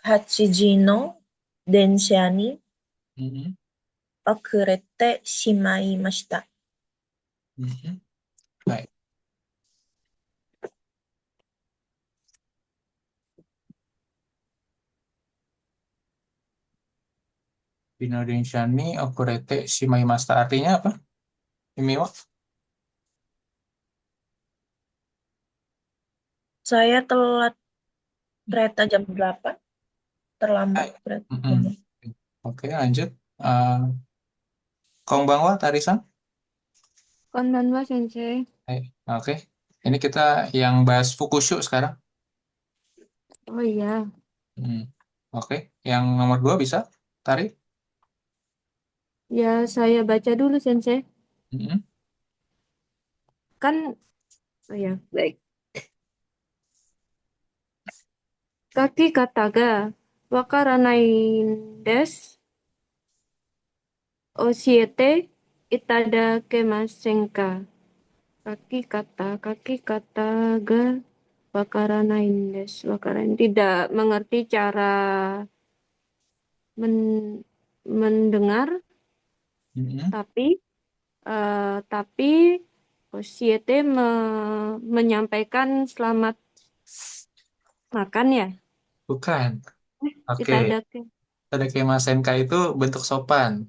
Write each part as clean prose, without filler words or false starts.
8時の電車に Mhm, 遅れてしまいました。mhm. Baik. Bino Densyani Okurete Shimaimasta. Artinya apa? Imiwa? Saya telat kereta jam 8, terlambat Baik. kereta jam Mhm. Oke, lanjut. Eh, Konbanwa, Tarisan. Konbanwa Sensei. Baik. Oke. Ini kita yang bahas Fukushu sekarang. Oh iya, Hmm. Oke. Yang nomor 2 bisa? Tarik. ya saya baca dulu Sensei. Mhm. Kan, oh ya, baik. Kaki kata ga wakaranai desu. Oshiete itadakemasen ka? Kaki kata ga wakaranai desu. Wakaran tidak mengerti cara men- mendengar, Mhm. tapi tapi Oshiete menyampaikan selamat makan ya. Bukan. Oke. Itadake, Tadakemasenka itu bentuk sopan.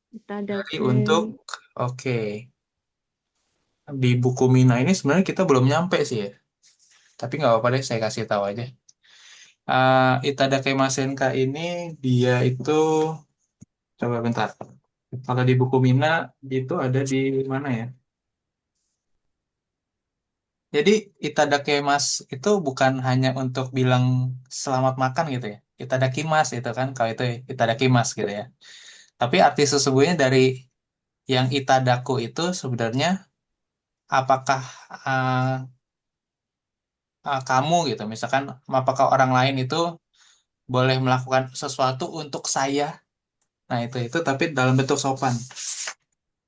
Dari itadake. untuk, oke. Di buku Mina ini sebenarnya kita belum nyampe sih ya. Tapi nggak apa-apa deh, saya kasih tahu aja. Itadakemasenka ini dia itu, coba bentar. Kalau di buku Mina itu ada di mana ya? Jadi itadakimasu itu bukan hanya untuk bilang selamat makan gitu ya. Itadakimasu itu kan kalau itu itadakimasu gitu ya. Tapi arti sesungguhnya dari yang itadaku itu sebenarnya apakah uh, kamu gitu, misalkan apakah orang lain itu boleh melakukan sesuatu untuk saya. Nah, itu tapi dalam bentuk sopan.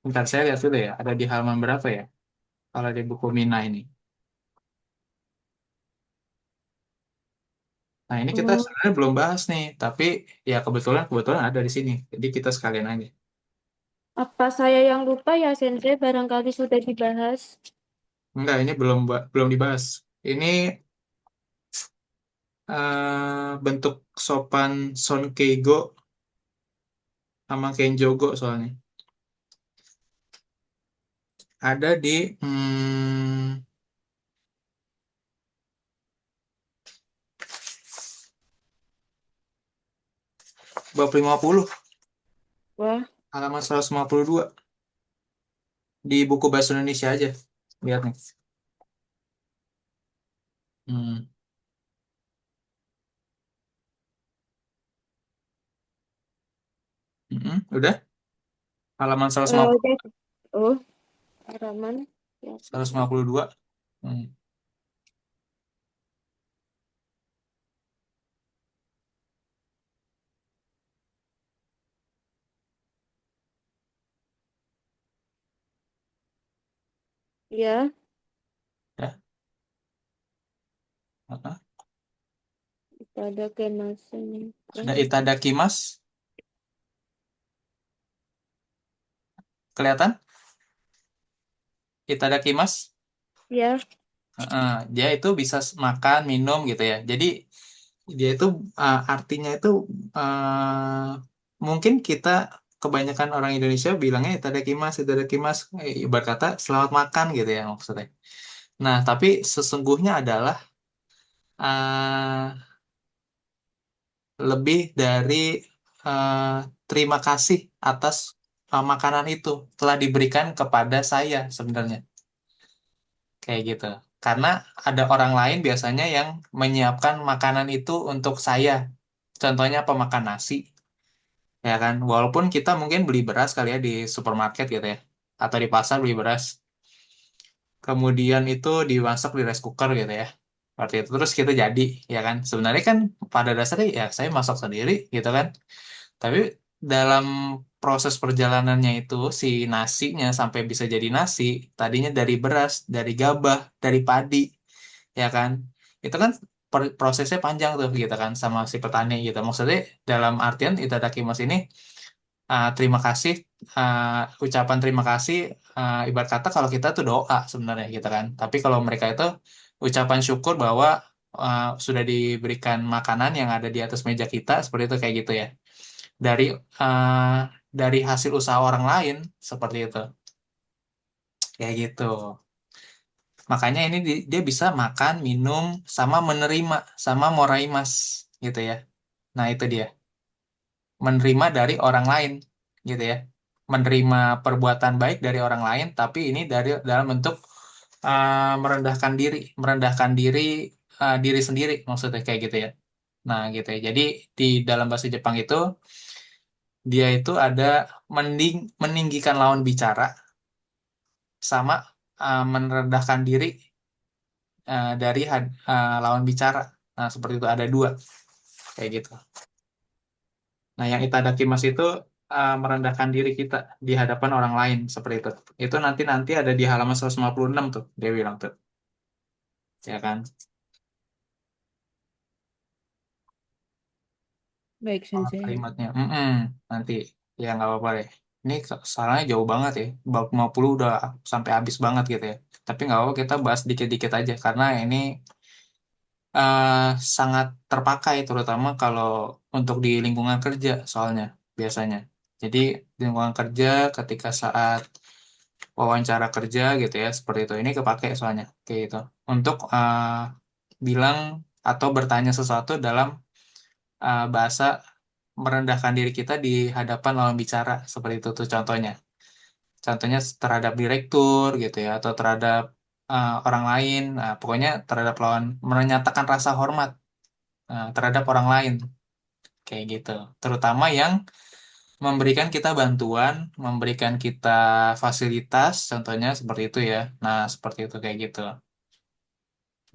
Bentar saya lihat dulu ya, ada di halaman berapa ya? Kalau di buku Mina ini. Nah, ini kita Oh, sebenarnya belum bahas nih, tapi ya kebetulan kebetulan ada di sini. Jadi kita sekalian aja. apa saya yang lupa ya Sensei? Barangkali sudah dibahas. Enggak, ini belum dibahas. Ini bentuk sopan Sonkeigo sama Kenjogo soalnya. Ada di bab 50, Wah, halaman 152 di buku bahasa Indonesia aja. Lihat nih. Hmm. Udah? Halaman oke. Oh, halaman. Ya, 152. Hmm. ya, Ya. Apa? ada kemasan. Ada itadakimasu. Kelihatan? Itadakimasu. Ya, Dia itu bisa makan, minum gitu ya. Jadi dia itu artinya itu mungkin kita kebanyakan orang Indonesia bilangnya itadakimasu, itadakimasu, ibarat kata selamat makan gitu ya maksudnya. Nah, tapi sesungguhnya adalah eh, lebih dari eh, terima kasih atas makanan itu telah diberikan kepada saya sebenarnya. Kayak gitu. Karena ada orang lain biasanya yang menyiapkan makanan itu untuk saya. Contohnya pemakan nasi, ya kan? Walaupun kita mungkin beli beras kali ya di supermarket gitu ya, atau di pasar beli beras. Kemudian itu dimasak di rice cooker gitu ya. Seperti itu. Terus kita jadi, ya kan? Sebenarnya kan pada dasarnya ya saya masak sendiri gitu kan. Tapi dalam proses perjalanannya itu si nasinya sampai bisa jadi nasi, tadinya dari beras, dari gabah, dari padi, ya kan? Itu kan prosesnya panjang tuh gitu kan sama si petani gitu. Maksudnya dalam artian itadakimasu ini terima kasih, ucapan terima kasih, ibarat kata kalau kita tuh doa sebenarnya gitu kan. Tapi kalau mereka itu ucapan syukur bahwa sudah diberikan makanan yang ada di atas meja kita seperti itu kayak gitu ya. Dari uh, dari hasil usaha orang lain seperti itu. Kayak gitu. Makanya ini dia bisa makan, minum, sama menerima, sama moraimas gitu ya. Nah, itu dia. Menerima dari orang lain gitu ya. Menerima perbuatan baik dari orang lain, tapi ini dalam bentuk merendahkan diri diri sendiri maksudnya kayak gitu ya. Nah, gitu ya. Jadi di dalam bahasa Jepang itu dia itu ada meninggikan lawan bicara sama merendahkan diri dari lawan bicara. Nah, seperti itu ada dua kayak gitu. Nah, yang itadakimasu itu merendahkan diri kita di hadapan orang lain seperti itu. Itu nanti ada di halaman 156 tuh, dia bilang tuh. Ya kan? Baik, Oh, Sensei. kalimatnya. Nanti ya nggak apa-apa deh. Ini salahnya jauh banget ya. Bab 50 udah sampai habis banget gitu ya. Tapi nggak apa-apa, kita bahas dikit-dikit aja karena ini eh, sangat terpakai terutama kalau untuk di lingkungan kerja soalnya biasanya. Jadi di lingkungan kerja ketika saat wawancara kerja gitu ya seperti itu ini kepake soalnya kayak gitu untuk bilang atau bertanya sesuatu dalam bahasa merendahkan diri kita di hadapan lawan bicara seperti itu tuh contohnya. Contohnya terhadap direktur gitu ya atau terhadap orang lain. Nah, pokoknya terhadap lawan menyatakan rasa hormat terhadap orang lain kayak gitu. Terutama yang memberikan kita bantuan, memberikan kita fasilitas, contohnya seperti itu ya. Nah, seperti itu kayak gitu.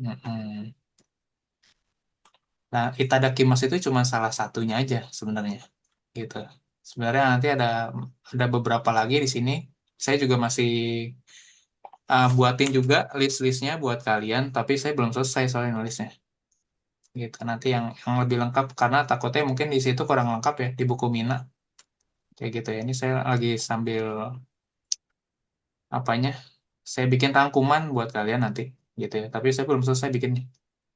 Mm-mm. Nah, itadakimasu itu cuma salah satunya aja sebenarnya, gitu. Sebenarnya nanti ada beberapa lagi di sini. Saya juga masih buatin juga list-listnya buat kalian, tapi saya belum selesai soalnya nulisnya. Gitu. Nanti yang lebih lengkap karena takutnya mungkin di situ kurang lengkap ya di buku Mina. Kayak gitu ya. Ini saya lagi sambil apanya? Saya bikin rangkuman buat kalian nanti, gitu ya. Tapi saya belum selesai bikinnya,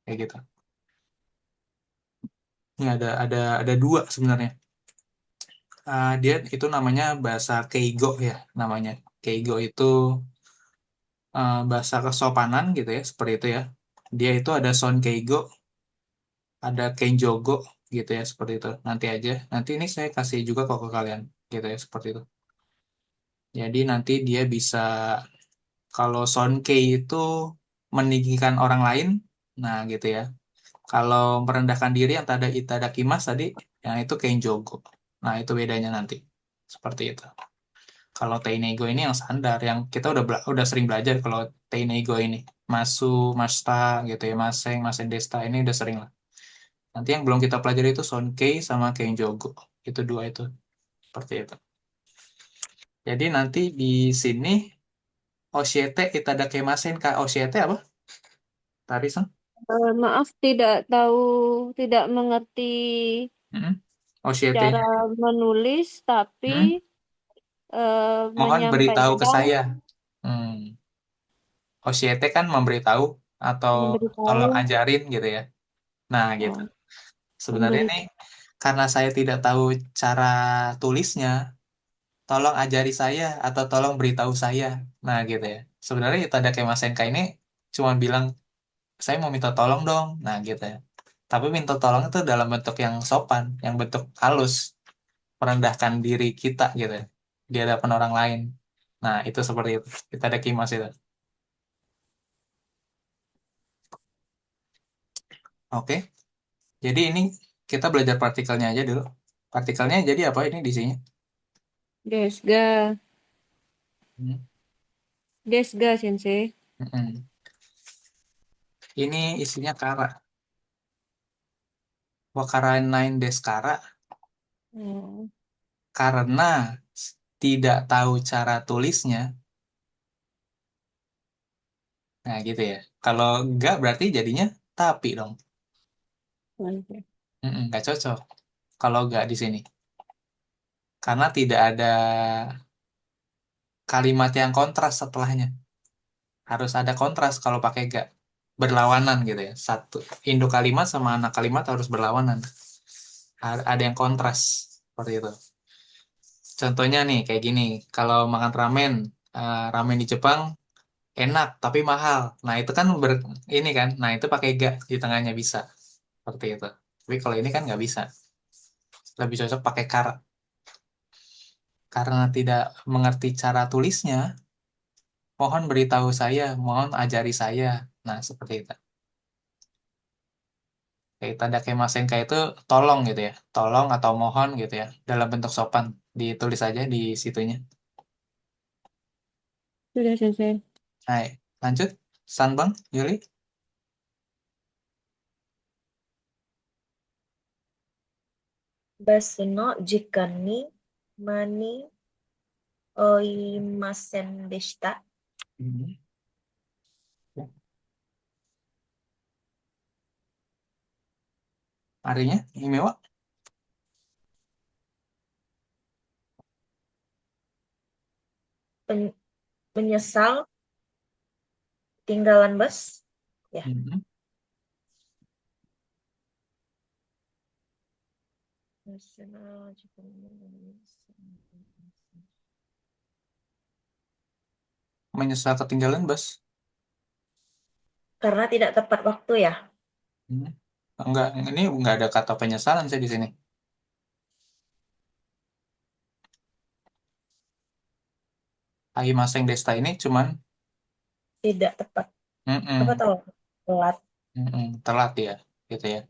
kayak gitu. Ini ada dua sebenarnya. Dia itu namanya bahasa Keigo ya, namanya. Keigo itu bahasa kesopanan gitu ya, seperti itu ya. Dia itu ada Son Keigo, ada Kenjogo gitu ya, seperti itu. Nanti aja. Nanti ini saya kasih juga kok ke kalian, gitu ya, seperti itu. Jadi nanti dia bisa kalau Sonkei itu meninggikan orang lain, nah gitu ya. Kalau merendahkan diri yang tadi itadakimasu tadi, yang itu Kenjogo. Nah, itu bedanya nanti. Seperti itu. Kalau Teinego ini yang standar, yang kita udah sering belajar kalau Teinego ini. Masu, Masta gitu ya, Maseng, Masen Desta ini udah sering lah. Nanti yang belum kita pelajari itu Sonkei sama Kenjogo. Itu dua itu. Seperti itu. Jadi nanti di sini Oshiete itadakimasen Kak. Oshiete apa? Tarisan? Maaf, tidak tahu, tidak mengerti Mm-mm. Oshiete-nya. cara menulis, tapi Mm-mm. Mohon beritahu ke menyampaikan, saya. Hmm. Oshiete kan memberitahu atau tolong memberitahu, ajarin gitu ya. Nah, gitu. oh, Sebenarnya memberi, nih, karena saya tidak tahu cara tulisnya, tolong ajari saya atau tolong beritahu saya. Nah, gitu ya. Sebenarnya Itada Kemasenka ini cuma bilang, saya mau minta tolong dong. Nah, gitu ya. Tapi minta tolong itu dalam bentuk yang sopan, yang bentuk halus, merendahkan diri kita gitu ya, di hadapan orang lain. Nah, itu seperti itu. Itada Kimas itu. Oke. Jadi ini kita belajar partikelnya aja dulu. Partikelnya jadi apa ini di sini? desga, Hmm. desga, Sensei. Mm-mm. Ini isinya kara. Wakara nine deskara Oh, karena tidak tahu cara tulisnya. Nah gitu ya. Kalau enggak berarti jadinya tapi dong. Nggak cocok kalau nggak di sini. Karena tidak ada kalimat yang kontras setelahnya. Harus ada kontras kalau pakai ga. Berlawanan gitu ya. Satu induk kalimat sama anak kalimat harus berlawanan. Ada yang kontras seperti itu. Contohnya nih kayak gini. Kalau makan ramen, ramen di Jepang enak tapi mahal. Nah, itu kan ini kan. Nah, itu pakai ga di tengahnya bisa. Seperti itu. Tapi kalau ini kan nggak bisa. Lebih cocok pakai kar. Karena tidak mengerti cara tulisnya, mohon beritahu saya, mohon ajari saya. Nah, seperti itu. Kayak tanda kemasenka itu tolong gitu ya. Tolong atau mohon gitu ya. Dalam bentuk sopan. Ditulis aja di situnya. Sudah selesai. Hai, lanjut. Sanbang, Yuli. Basu no jikan ni mani oimasen deshita. Hmm. Artinya, Imewa. Menyesal tinggalan bus. Ya. Hmm. Basu no jikan ni Menyesal ketinggalan bus. karena tidak tepat waktu ya. Hmm. Enggak, ini enggak ada kata penyesalan saya di sini. Aimaseng Desta ini cuman Tidak tepat. Apa mm-mm, tahu? Telat. telat ya, gitu ya.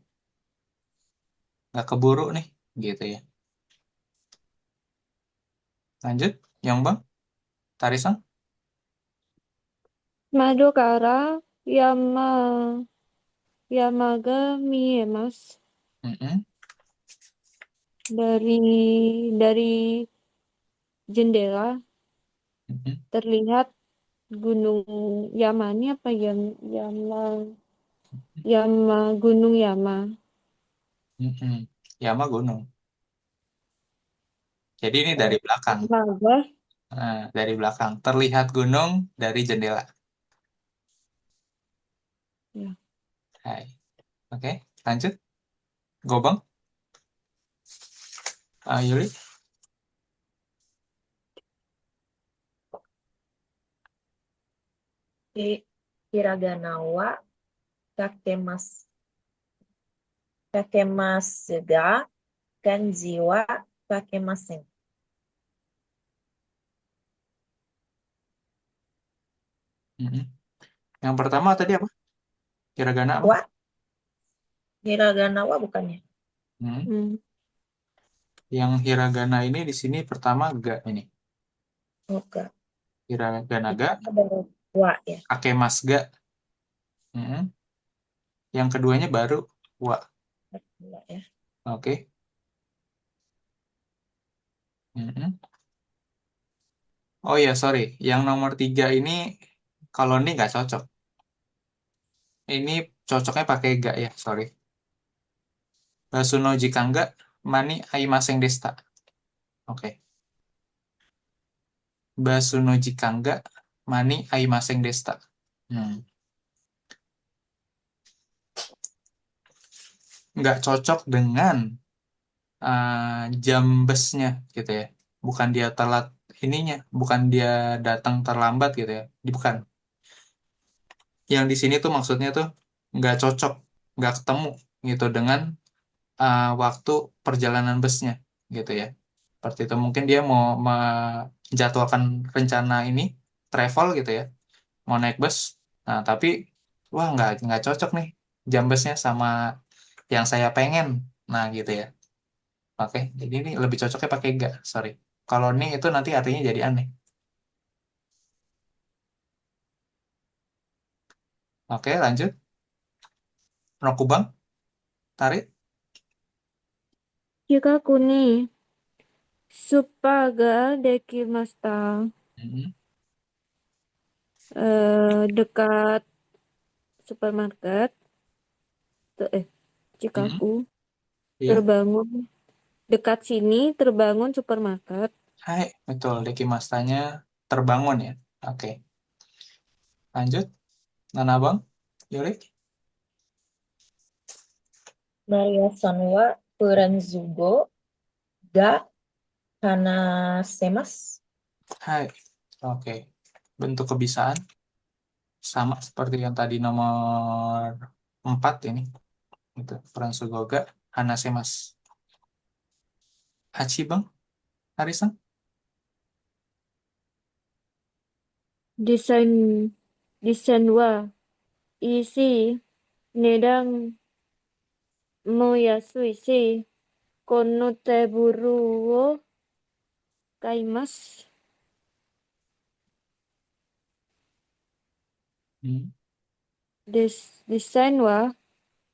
Nggak keburu nih, gitu ya. Lanjut, yang Bang, Tarisang. Mado kara yama Yamaga Miemas Mm-mm, dari dari jendela mm-mm, terlihat Gunung Yama ini apa Yama Gunung Yama. mm-mm. Yama gunung. Jadi ini dari Eh, belakang. Yamaga Dari belakang. Terlihat gunung dari jendela. ya. Hai. Oke, lanjut. Gobang, Yuli. Hiragana wa kakemasu. Kakemasu ga kanji wa kakemasen. Mm-mm. Yang pertama tadi apa? Hiragana apa? Wa hiragana wa bukannya. Mm. Hmm. Yang hiragana ini di sini pertama ga ini. Oke. Hiragana ga, Pertama baru wa ya. akemas ga. Mm-mm. Yang keduanya baru wa. Wa ya. Oke. Mm-mm. Oh ya, sorry. Yang nomor 3 ini, kalau ini nggak cocok. Ini cocoknya pakai ga ya, sorry. Basuno jika nggak, mani aimaseng desta. Oke. Basuno jika nggak, mani aimaseng desta. Hmm. Nggak cocok dengan jam busnya gitu ya. Bukan dia telat ininya, bukan dia datang terlambat gitu ya. Bukan. Yang di sini tuh maksudnya tuh nggak cocok, nggak ketemu gitu dengan waktu perjalanan busnya gitu ya. Seperti itu mungkin dia mau menjadwalkan rencana ini travel gitu ya, mau naik bus. Nah, tapi wah nggak cocok nih jam busnya sama yang saya pengen. Nah, gitu ya. Oke, jadi ini lebih cocoknya pakai ga, sorry. Kalau nih itu nanti artinya jadi aneh. Oke, lanjut. Rokubang, tarik. Jika kuni Supaga dekimasta Mm-mm. dekat supermarket tuh Cikaku. Iya. Terbangun dekat sini, terbangun supermarket. Hai, betul. Dekimastanya terbangun ya. Oke. Lanjut. Nana Bang, Yuri. Maria-san wa Furanzugo ga hanasemasu. Hai. Oke. Bentuk kebisaan sama seperti yang tadi nomor 4 ini. Itu. Fransugoga Hanasemas. Hachi Bang, Arisan. Desain desain wa isi nedang mo yasui shi kono teburu wo kaimasu. Hmm. Desain wa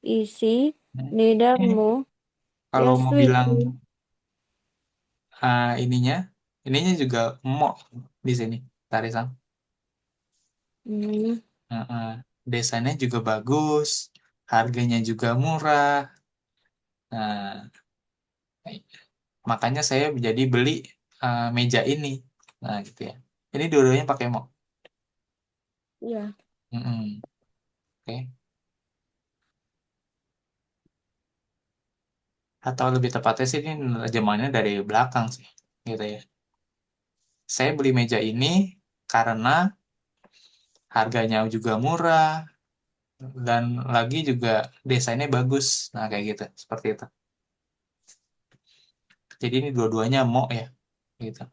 isi Hmm. nedang mo Kalau mau yasui bilang shi. ininya juga mo di sini, Tarisan. Hmm, Desainnya juga bagus, harganya juga murah. Nah, makanya saya jadi beli meja ini. Nah, gitu ya. Ini dua-duanya pakai mo. ya. Mm-mm. Oke. Atau lebih tepatnya sih ini terjemahannya dari belakang sih, gitu ya. Saya beli meja ini karena harganya juga murah dan lagi juga desainnya bagus. Nah, kayak gitu, seperti itu. Jadi ini dua-duanya mo ya, gitu.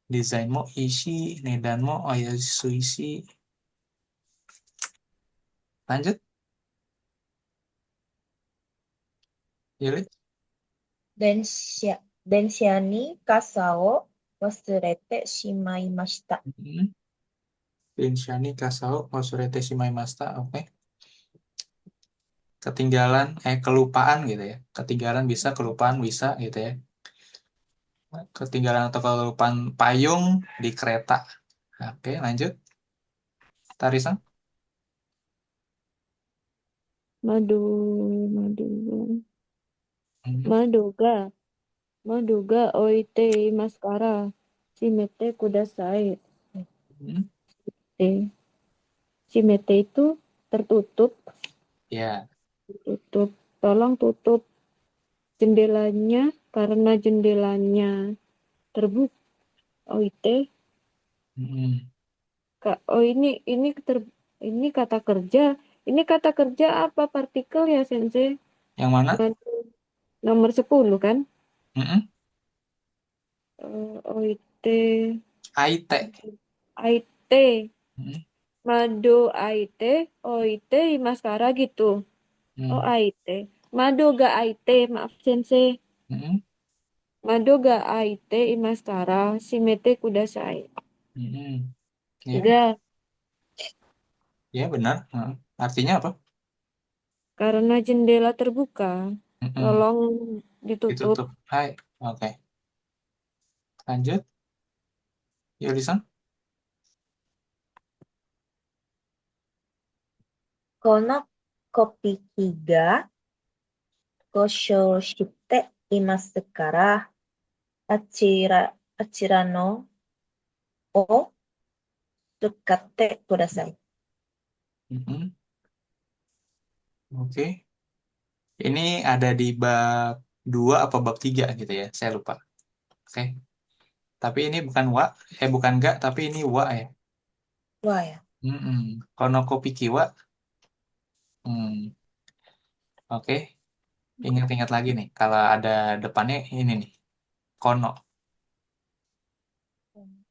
Desain mo isi, nedan mo oyasuishi. Lanjut, Yuli. Densha ni kasa wo wasurete shimaimashita. Mm-mm. Denshani kasao osurete shimaimashita. Oke. Ketinggalan, kelupaan gitu ya. Ketinggalan bisa, kelupaan bisa gitu ya. Ketinggalan atau kelupaan payung di kereta. Oke, lanjut. Tarisan. Madu, madu, Mm-mm. maduga, maduga oite maskara, shimete kudasai. Mm-mm. Eh, shimete itu tertutup, Ya. tutup. Tolong tutup jendelanya karena jendelanya terbuka. Oite, Mm-mm. Kak. Oh ini kata kerja. Ini kata kerja apa partikel ya, Sensei? Yang mana? Madu nomor 10 kan? Mm-mm. Oite, Aite. Aite. Mm-mm. Mado Aite, Oite, Maskara gitu. Oh Mm. Aite. Mado ga Aite, maaf sensei. Mm-mm. Mado ga Aite, Maskara, Shimete kudasai. Mm-mm. Ya, Ga, ya benar. Artinya apa? karena jendela terbuka. Mm-mm. Tolong ditutup. Ditutup. Hai. Oke. Lanjut. Yulisan. Kono kopiki ga goshoshite imasu kara achira, achira no o tsukatte kudasai. Mm-mm. Oke. Ini ada di bab 2 apa bab 3 gitu ya. Saya lupa. Oke. Tapi ini bukan wa. Bukan ga, tapi ini wa ya. Wah ya. Mm-mm. Konokopi kiwa. Hmm. Oke. Ingat-ingat lagi nih. Kalau ada depannya ini nih. Kono.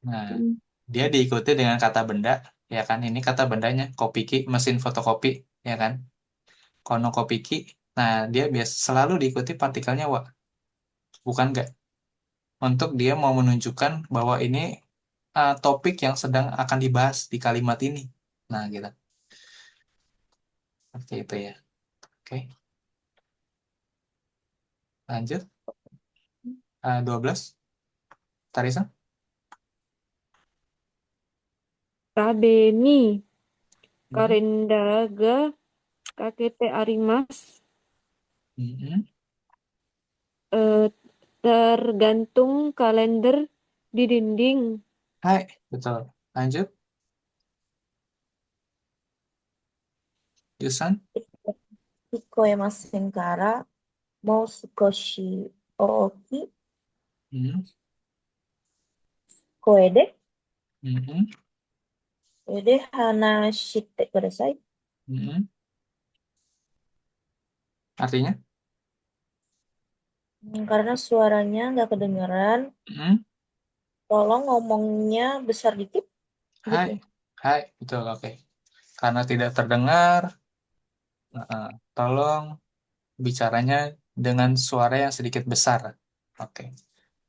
Nah, dia diikuti dengan kata benda. Ya kan. Ini kata bendanya. Kopiki. Mesin fotokopi. Ya kan. Konokopiki. Nah, dia biasa selalu diikuti partikelnya wa. Bukan ga. Untuk dia mau menunjukkan bahwa ini topik yang sedang akan dibahas di kalimat ini. Nah, gitu. Seperti itu ya. Oke, lanjut. 12. Tarisa. Kabe ni Mhm. karenda ga kakete arimas. Mm-mm. Eh, tergantung kalender di dinding. Hai, betul. Lanjut, Yusan. 聞こえませんから、Mm-mm. もう少し大きい声で、Mm-mm. それで話してください。Mm-mm. Artinya? Karena suaranya nggak kedengeran, Mm-mm. tolong ngomongnya besar dikit Hai, gitu. hai, betul, oke. Karena tidak terdengar, tolong bicaranya dengan suara yang sedikit besar. Oke,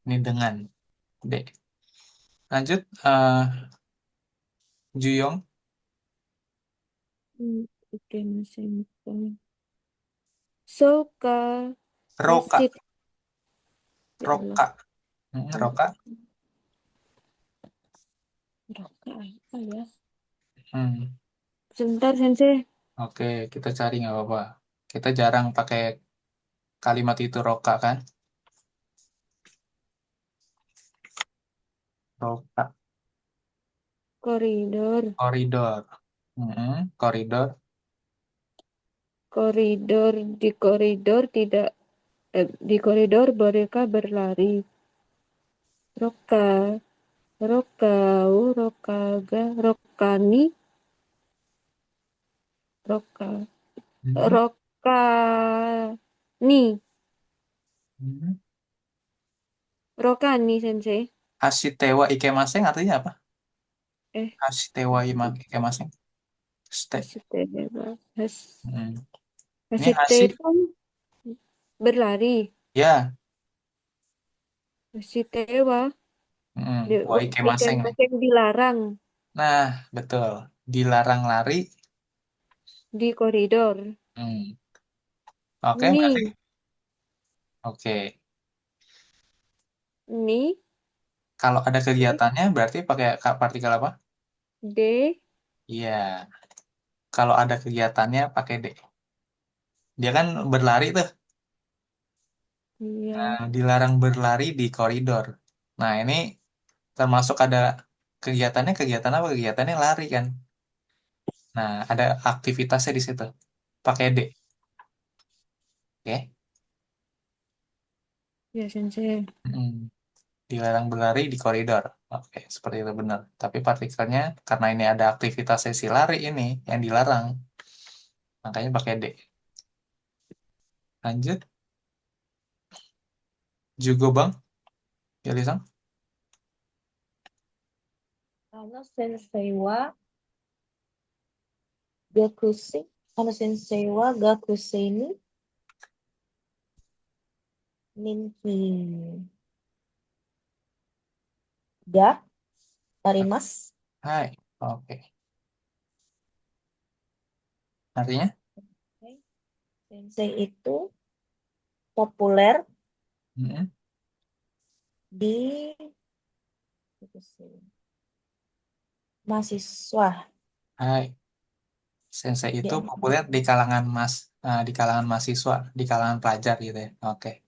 ini dengan D. Lanjut, Juyong, Oke, masih. Suka Roka, hasit. Ya Allah. Roka, Roka. Roka apa ya? Hmm, Sebentar, Sensei. oke, kita cari nggak apa-apa. Kita jarang pakai kalimat itu Roka kan? Roka, Koridor. koridor. Koridor. Koridor. Di koridor tidak. Di koridor mereka berlari. Roka. Rokau. Rokaga. Rokani. Roka. Mm-mm. Rokani. Mm-mm. Rokani, Sensei. Hashitewa Ikemaseng artinya apa? Eh, Hashitewa Ikemaseng. Ste. Hasiteba. Hmm. Ini Hashi, Hasiteba berlari. ya. Hasitewa. Wa Oh, ikan Ikemaseng nih. masing dilarang Nah, betul. Dilarang lari. di koridor. Hmm. Oke, berarti. Ni. Oke. Ni. Kalau ada kegiatannya berarti pakai partikel apa? D. Iya. Kalau ada kegiatannya pakai D. Dia kan berlari tuh. Ya. Nah, dilarang berlari di koridor. Nah, ini termasuk ada kegiatannya, kegiatan apa? Kegiatannya lari kan. Nah, ada aktivitasnya di situ. Pakai D. Oke. Ya, Sensei. Mm. Dilarang berlari di koridor. Oke, seperti itu benar. Tapi partikelnya, karena ini ada aktivitas sesi lari ini yang dilarang, makanya pakai D. Lanjut, Jugo Bang, Yalisang. 学生、あの先生は学生に人気があります。Hai, oke. Artinya? Oke. Sensei itu populer Mm-mm. di mahasiswa, Hai, Sensei di itu anak populer di kalangan di kalangan mahasiswa, di kalangan pelajar gitu ya. Oke,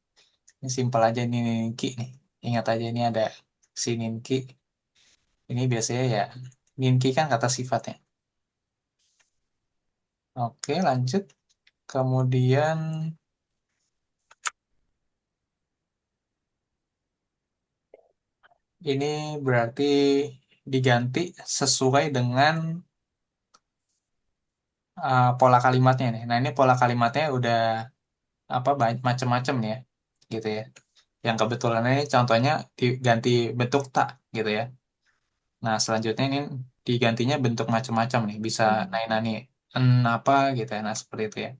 ini simpel aja ini Ninki nih. Ingat aja ini ada si Ninki. Ini biasanya ya Ninki kan kata sifatnya. Oke, lanjut. Kemudian ini berarti diganti sesuai dengan pola kalimatnya nih. Nah, ini pola kalimatnya udah apa macam-macam nih ya, gitu ya. Yang kebetulan ini contohnya diganti bentuk tak gitu ya. Nah, selanjutnya ini digantinya bentuk macam-macam nih. Bisa nani en apa gitu ya. Nah, seperti itu ya.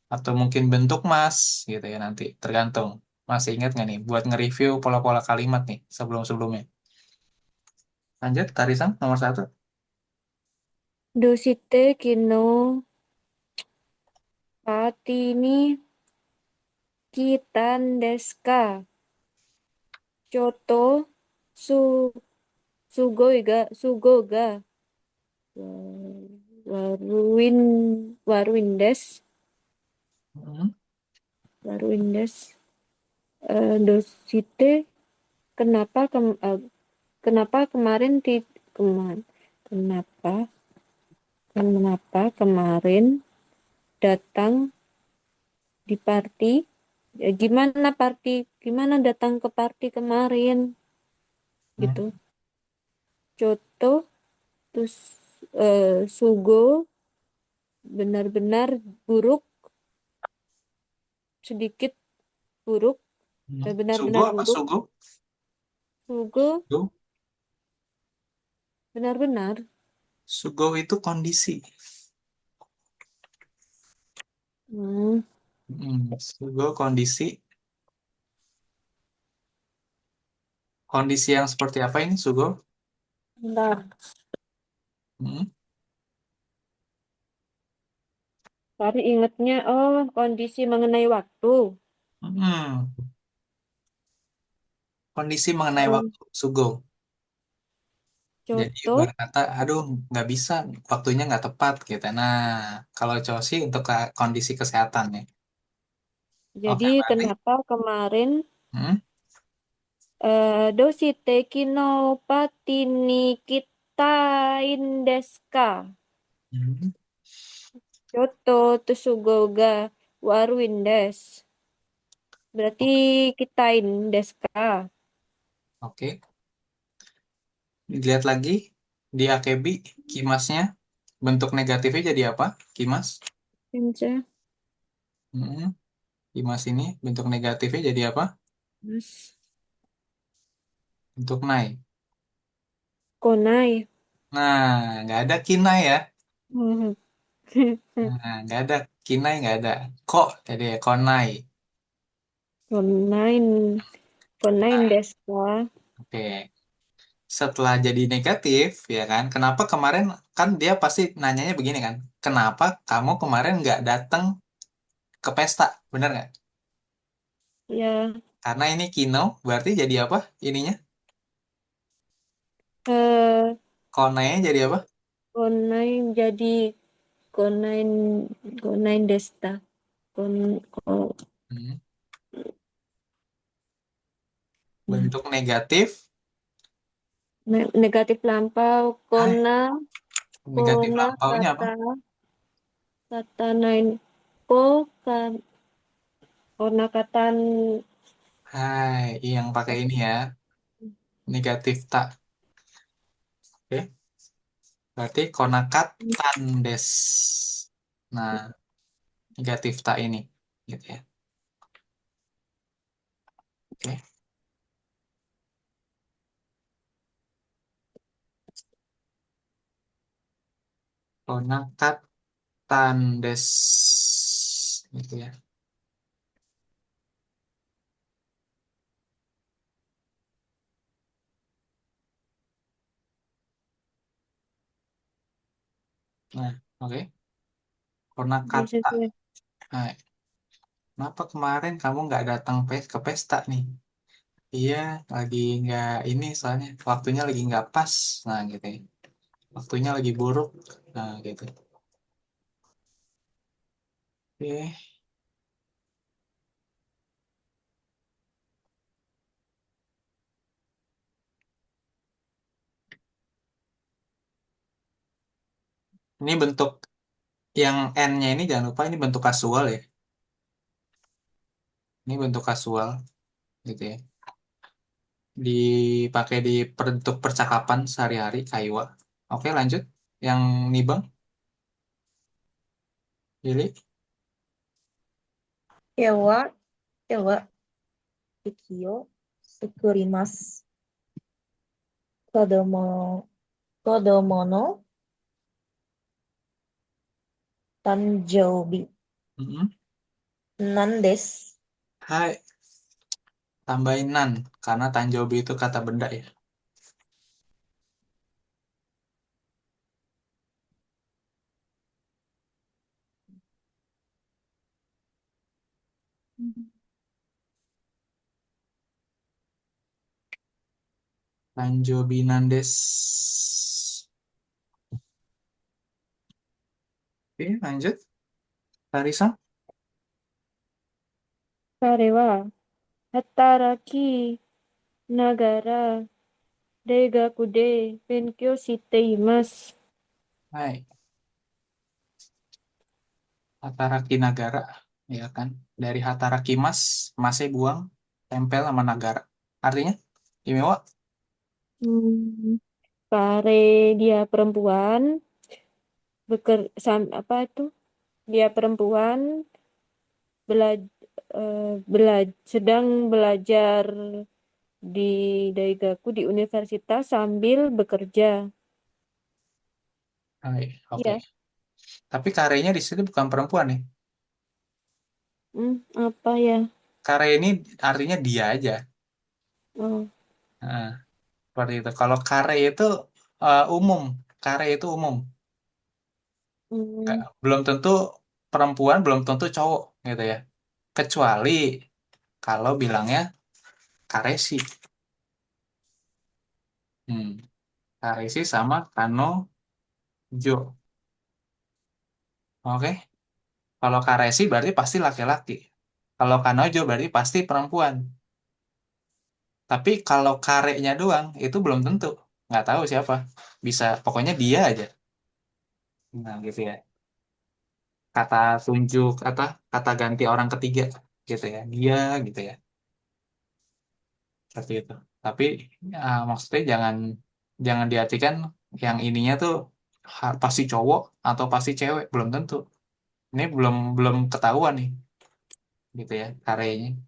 Atau mungkin bentuk mas gitu ya nanti tergantung. Masih ingat nggak nih buat nge-review pola-pola kalimat nih sebelum-sebelumnya. Lanjut, Tarisang nomor satu. Dosite kino pati ni kitan desu ka? Choto su sugo ga waruin waruin des. Hmm. Warwindes. Dosite. Kenapa kenapa kemarin kenapa kenapa kemarin datang di party? Gimana datang ke party kemarin Hmm. gitu. Coto terus Sugo benar-benar buruk, sedikit buruk, Sugo benar-benar apa buruk. sugo? Sugo Sugo, benar-benar. sugo itu kondisi. Hmm, Sugo kondisi. Kondisi yang seperti apa ini sugo? bentar. Hmm. Tadi ingatnya, oh kondisi mengenai waktu. Hmm. Kondisi mengenai Kon- waktu sugo. Jadi Coto, berkata, aduh nggak bisa, waktunya nggak tepat gitu. Nah, kalau Chelsea untuk kondisi kesehatan ya. Oke, jadi berarti kenapa kemarin hmm, dosite kinopati ni kita indeska. hmm, Coto Tsugo ga Warwindes. Berarti kita indeska. oke. Dilihat lagi di AKB, kimasnya bentuk negatifnya jadi apa? Kimas. Sensei, Hmm, kimas ini bentuk negatifnya jadi apa? Mas. Bentuk nai. Konai. Nah, nggak ada kinai ya. Hmm. Nah, nggak ada kinai, nggak ada. Kok jadi konai. Konai. Konai Nah, deska. oke. Setelah jadi negatif, ya kan? Kenapa kemarin kan dia pasti nanyanya begini kan? Kenapa kamu kemarin nggak datang ke pesta? Bener nggak? Ya, Karena ini kino, berarti jadi apa ininya? eh Konainya jadi apa? konai jadi konai konai desta. Kon, ko- Hmm. nah, Bentuk negatif, negatif lampau. hai, negatif Kona lampaunya apa? kata kata nain ko kan kona kata Hai, yang pakai ini ya, negatif tak. Oke, berarti konakat tandes. Nah, negatif tak ini, gitu ya. Oke, konakat tandes, gitu ya. Nah, oke. bisa Konakata. tuh. Nah, kenapa kemarin kamu nggak datang ke pesta nih? Iya, lagi nggak ini soalnya waktunya lagi nggak pas. Nah, gitu ya. Waktunya lagi buruk. Nah, gitu. Oke. Ini bentuk yang N-nya ini jangan lupa ini bentuk kasual ya. Ini bentuk kasual gitu ya. Dipakai di bentuk percakapan sehari-hari kaiwa. Oke, lanjut. Yang nibang, Lili. 今日は、今日は駅を作ります。子供、子供の誕生日 Mm-mm. なんです。Hai, tambahin nan karena tanjobi itu kata benda ya. Tanjobi nandes. Oke, lanjut. Larissa. Karewa. Hataraki nagara daigaku de benkyou shite imasu. Hai, Hataraki Nagara, ya kan? Dari Hataraki Mas, masnya buang, tempel sama Nagara. Artinya, Imewa, Hmm. Kare dia perempuan apa itu? Dia perempuan sedang belajar di Daigaku di universitas sambil bekerja. hai, oke. Ya, Tapi karenya di sini bukan perempuan nih. apa ya? Kare ini artinya dia aja. Oh, Nah, seperti itu. Kalau kare itu umum, kare itu umum. hmm, Belum tentu perempuan, belum tentu cowok, gitu ya. Kecuali kalau bilangnya karesi. Hmm. Karesi sama kanojo. Oke. Kalau karesi berarti pasti laki-laki. Kalau kanojo berarti pasti perempuan. Tapi kalau karenya doang itu belum tentu. Nggak tahu siapa. Bisa, pokoknya dia aja. Nah, gitu ya. Kata tunjuk apa? Kata ganti orang ketiga gitu ya. Dia gitu ya. Seperti itu. Tapi maksudnya jangan jangan diartikan yang ininya tuh pasti cowok atau pasti cewek, belum tentu. Ini belum belum ketahuan nih, gitu ya.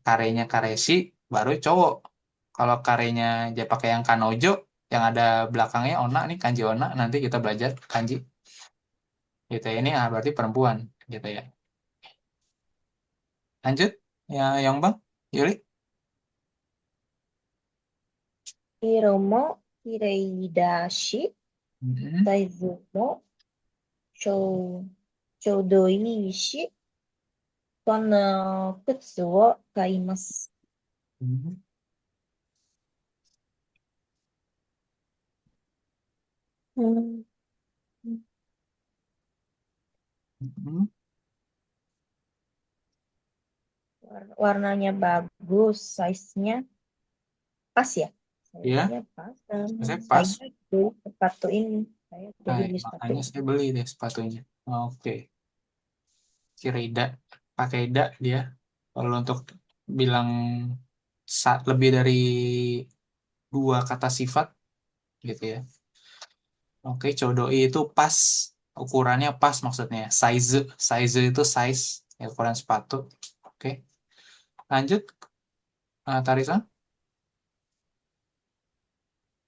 Karenya karesi baru cowok. Kalau karenya dia pakai yang kanojo yang ada belakangnya ona nih, kanji ona, nanti kita belajar kanji gitu ya. Ini berarti perempuan gitu ya. Lanjut ya, yang Bang Yuli. Hiromo Hireidashi Mhm. Saizumo Chou Choudoishi Kono Kutsu wo Kaimasu. Mhm. hmm, Mhm. Warnanya bagus, size-nya pas ya. Ya, Size-nya pas. saya pas. Saya beli sepatu ini. Saya jadi Hai, beli sepatu makanya ini. saya beli deh sepatunya. Oke, kira ida, pakai ida dia. Kalau untuk bilang lebih dari dua kata sifat gitu ya. Oke, codoi itu pas, ukurannya pas maksudnya. Size itu size, ya, ukuran sepatu. Oke, lanjut, Tarisan.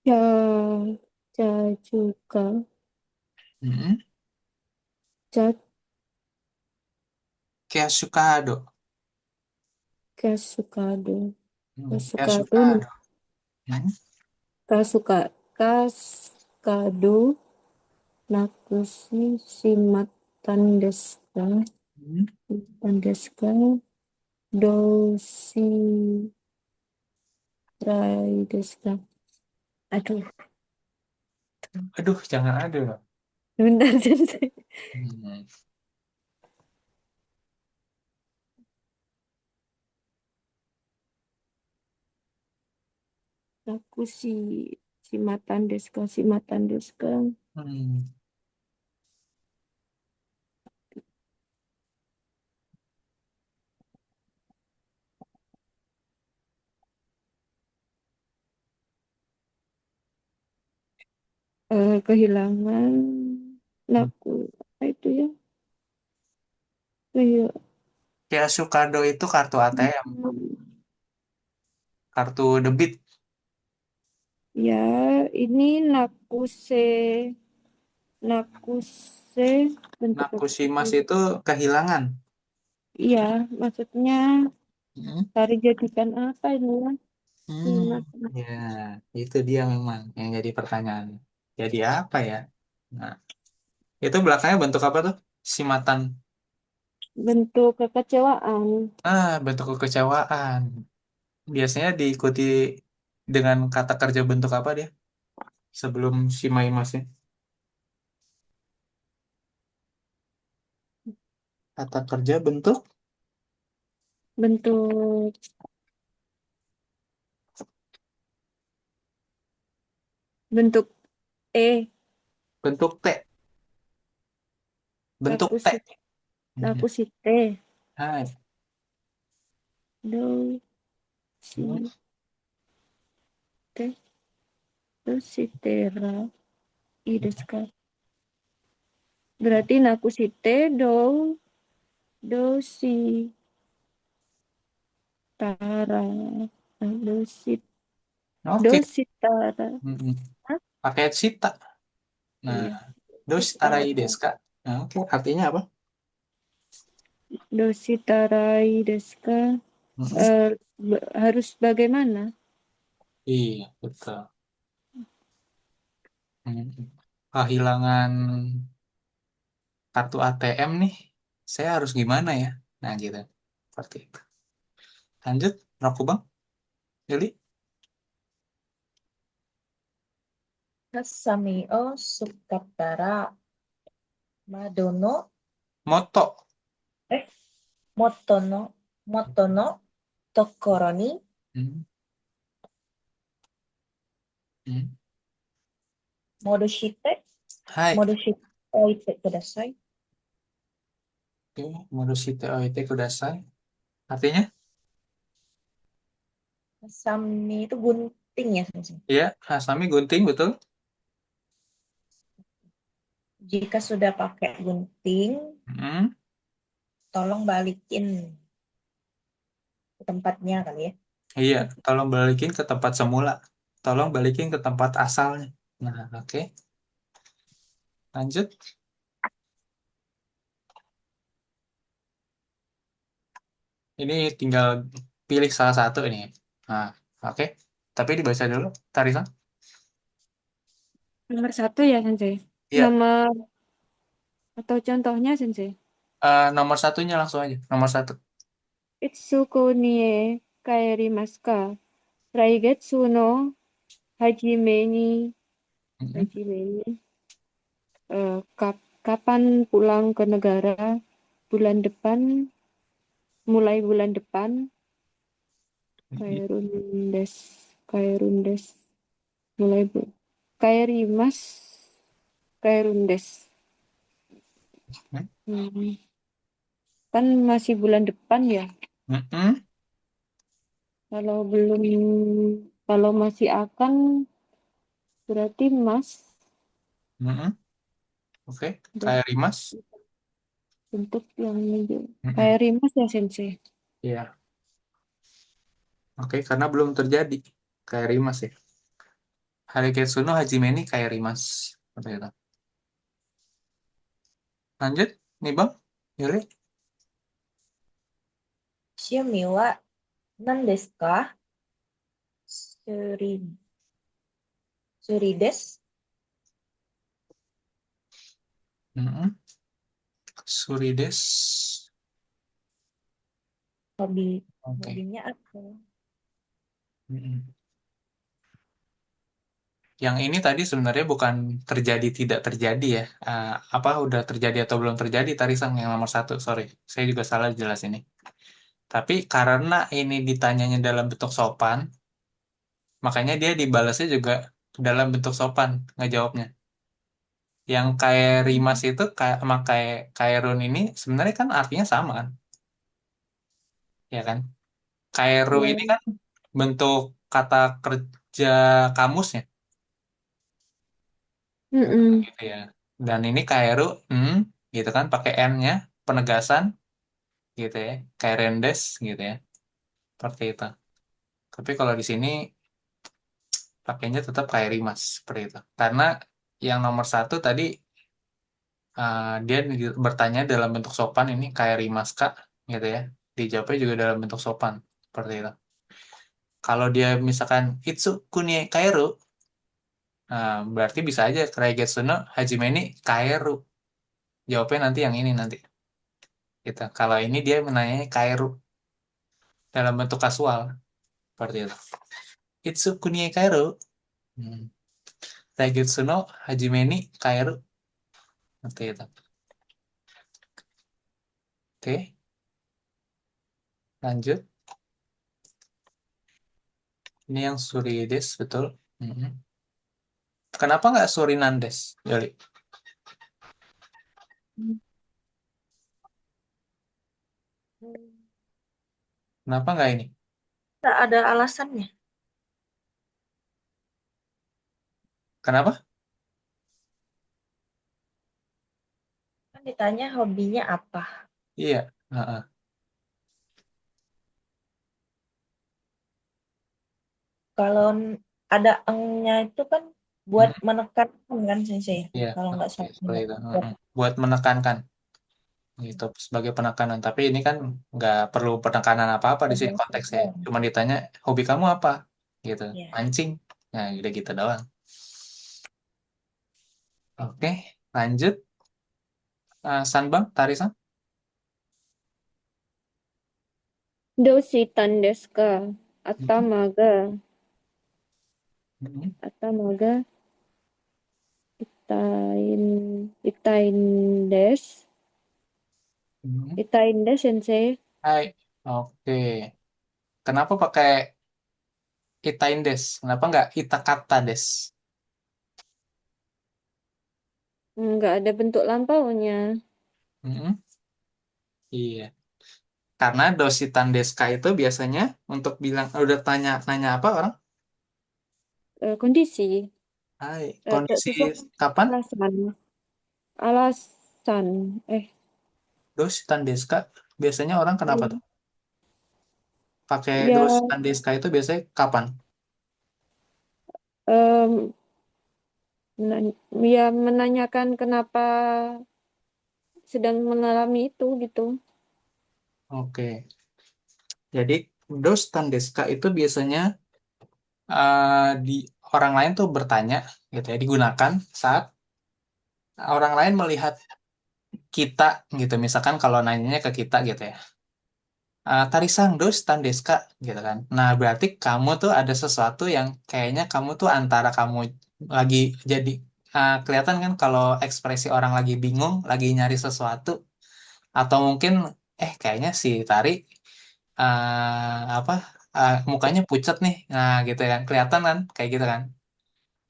ya, ja juga, Mm-mm. ja Keasukado. kasukado, kasukado, Keasukado. Hmm. kasuka, kaskado, nakushi shimatan desu ka? Hmm. Shimatan desu ka? Doshi rai desu ka? Aduh, Aduh, jangan ada. bentar, jadi Hmm. nakushi shimatan desu ka? Shimatan desu ka? Hmm. Kehilangan naku apa itu ya? Kayak Keasukado itu kartu ATM, kartu debit. ya, ini nakuse bentuk apa Nakushimas sih? itu kehilangan. Iya, maksudnya Hmm. cari jadikan apa ini ya? Hmm, Simak ya, itu dia memang yang jadi pertanyaan. Jadi apa ya? Nah, itu belakangnya bentuk apa tuh? Simatan. bentuk kekecewaan. Bentuk kekecewaan. Biasanya diikuti dengan kata kerja bentuk apa dia? Sebelum shimaimasu. Kata kerja bentuk bentuk bentuk E. Bentuk T. Bentuk Aku T. si Mhm. aku si T. Hai. Do Hmm. si T. Do si Tera. I desu ka? Berarti naku si T. Do si Tara. Do si Oke. Do si Tara. Mhm. Hah? Pakai cita. Nah, Iya. Do dos si tarai Tara. desu ka? Nah, oke. Artinya apa? Do si Tarai desu ka? Mhm. Harus bagaimana? Iya, betul. Mhm. Kehilangan kartu ATM nih. Saya harus gimana ya? Nah, gitu. Seperti itu. Lanjut, Roku Bang. Yuli. Hasami o sukattara madono Moto. eh moto no tokoro ni Hmm. Hmm. modoshite Hai. modoshite oite kudasai. Oke, Monoshite oite kudasai. Artinya? Hasami itu gunting ya, Sensei? Iya, Hasami gunting, betul. Jika sudah pakai gunting, Hmm. tolong balikin ke tempatnya kali ya. Iya, tolong balikin ke tempat semula. Tolong balikin ke tempat asalnya. Nah, oke. Lanjut. Ini tinggal pilih salah satu ini. Nah, oke. Tapi dibaca dulu, Tarisan. Nomor satu ya, Sensei. Iya, Nomor atau contohnya, Sensei. nomor satunya langsung aja. Nomor satu. Itsuko nie kaerimasu ka? Raigetsu no hajime ni, Mhm. hajime ni, kapan pulang ke negara? Bulan depan, mulai bulan depan. Kairun des, Kairun des, mulai Kairimas, Kairun des. Hmm, kan masih bulan depan ya. Mhm. Kalau belum, kalau masih akan berarti Mas Mhm. Oke, dan kayak Rimas. bentuk yang Mhm. kayak Rimas ya Sensei. Iya, oke, karena belum terjadi. Kayak Rimas ya. Hariketsu no Hajime ni kayak Rimas. Seperti itu. Lanjut, nih Bang. Yuri. Shumi wa nan desu ka? Suri, suri desu. Mhm. Surides. Hobi, Oke. hobinya apa? Mhm. Yang ini tadi sebenarnya bukan terjadi tidak terjadi ya. Apa udah terjadi atau belum terjadi Tarisang yang nomor satu. Sorry, saya juga salah jelas ini. Tapi karena ini ditanyanya dalam bentuk sopan, makanya dia dibalasnya juga dalam bentuk sopan ngejawabnya. Yang kayak Rimas itu kayak sama kayak Kairun ini sebenarnya kan artinya sama kan, ya kan? Kairu Ya. ini kan bentuk kata kerja kamusnya, Mm-mm. gitu ya. Dan ini Kairu, gitu kan, pakai N-nya, penegasan, gitu ya. Kairendes, gitu ya. Seperti itu. Tapi kalau di sini pakainya tetap kayak Rimas, seperti itu. Karena yang nomor satu tadi dia bertanya dalam bentuk sopan ini kayak Rimas Kak, gitu ya. Dijawabnya juga dalam bentuk sopan, seperti itu. Kalau dia misalkan Itsu kunie Kairu, berarti bisa aja Kaigetsu no Hajime ni Kairu. Jawabnya nanti yang ini nanti. Gitu. Kalau ini dia menanyanya Kairu dalam bentuk kasual, seperti itu. Itsu kunie Kairu. Hmm. Kaigetsu no Hajime ni Kairu. Seperti itu. Oke, lanjut. Ini yang Surides, betul. Mm-mm. Kenapa nggak Surinandes, Yoli? Kenapa nggak ini? Tak ada alasannya. Kenapa? Kan ditanya hobinya apa. Iya. Heeh. Kalau ada engnya itu kan buat Mm, menekankan kan Sensei. iya, Kalau nggak oke, salah. seperti itu. Buat, Heeh. Buat menekankan, gitu, sebagai penekanan. Tapi ini kan nggak perlu penekanan apa-apa di sini konteksnya. Cuma ditanya, hobi kamu apa? Gitu. ya. Mancing. Nah, udah gitu doang. Oke, lanjut. Sanbang, Tarisan. Doshitan desu ka? Mm-mm. Atama Mm-mm. itain itain desu. Mm-mm. Itain desu, Sensei. Hai. Oke. Kenapa pakai itain des? Kenapa nggak itakata des? Nggak ada bentuk lampaunya. Mm-mm. Iya. Karena dositan deska itu biasanya untuk bilang udah tanya apa orang? Kondisi. Kondisi Sesuatu kapan? alasan. Alasan. Dositan deska biasanya orang kenapa tuh? Pakai Ya, dositan deska itu biasanya kapan? em, ya menanyakan kenapa sedang mengalami itu gitu. Oke. Jadi dositan deska itu biasanya di orang lain tuh bertanya gitu ya, digunakan saat orang lain melihat kita gitu. Misalkan kalau nanyanya ke kita gitu ya. Tarisang dos tan desu ka? Gitu kan. Nah, berarti kamu tuh ada sesuatu yang kayaknya kamu tuh antara kamu lagi jadi kelihatan kan kalau ekspresi orang lagi bingung, lagi nyari sesuatu, atau mungkin kayaknya si Tari apa mukanya pucat nih. Nah, gitu kan. Kelihatan kan kayak gitu kan.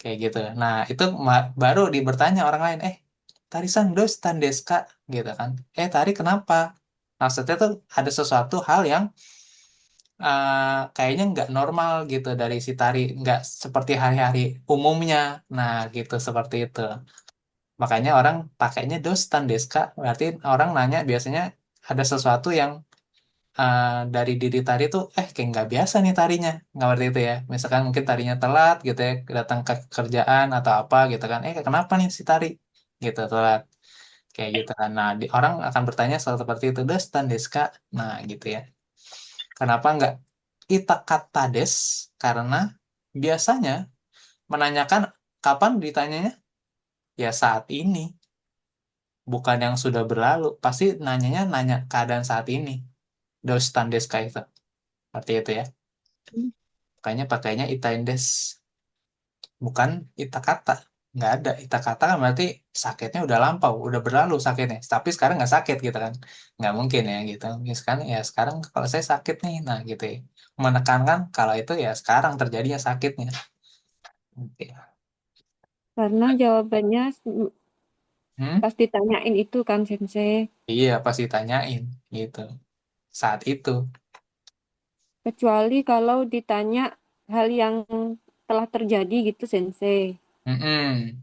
Kayak gitu. Nah, itu baru bertanya orang lain, Tari-san dos tan desu ka? Gitu kan. Tari kenapa? Maksudnya tuh ada sesuatu hal yang kayaknya nggak normal gitu dari si Tari, nggak seperti hari-hari umumnya. Nah, gitu seperti itu. Makanya orang pakainya dos tan desu ka? Berarti orang nanya biasanya ada sesuatu yang dari diri Tari tuh kayak nggak biasa nih tarinya, nggak seperti itu ya. Misalkan mungkin tarinya telat gitu ya, datang ke kerjaan atau apa gitu kan, kenapa nih si Tari gitu telat kayak gitu kan. Nah, orang akan bertanya soal seperti itu, dos tan desu ka? Nah, gitu ya. Kenapa nggak itakata des? Karena biasanya menanyakan kapan ditanyanya, ya saat ini, bukan yang sudah berlalu. Pasti nanyanya nanya keadaan saat ini, dos tan desu ka itu seperti itu ya. Makanya pakainya itaindes, bukan itakata. Nggak ada. Itakata kan berarti sakitnya udah lampau, udah berlalu sakitnya. Tapi sekarang nggak sakit gitu kan. Nggak mungkin ya gitu. Misalkan ya sekarang kalau saya sakit nih, nah gitu ya. Menekankan kalau itu ya sekarang terjadinya sakitnya. Oke. Karena jawabannya Hmm? pasti tanyain itu kan, Sensei. Iya, pasti tanyain gitu. Saat itu. Kecuali kalau ditanya hal yang telah terjadi gitu, Sensei. Mm-mm.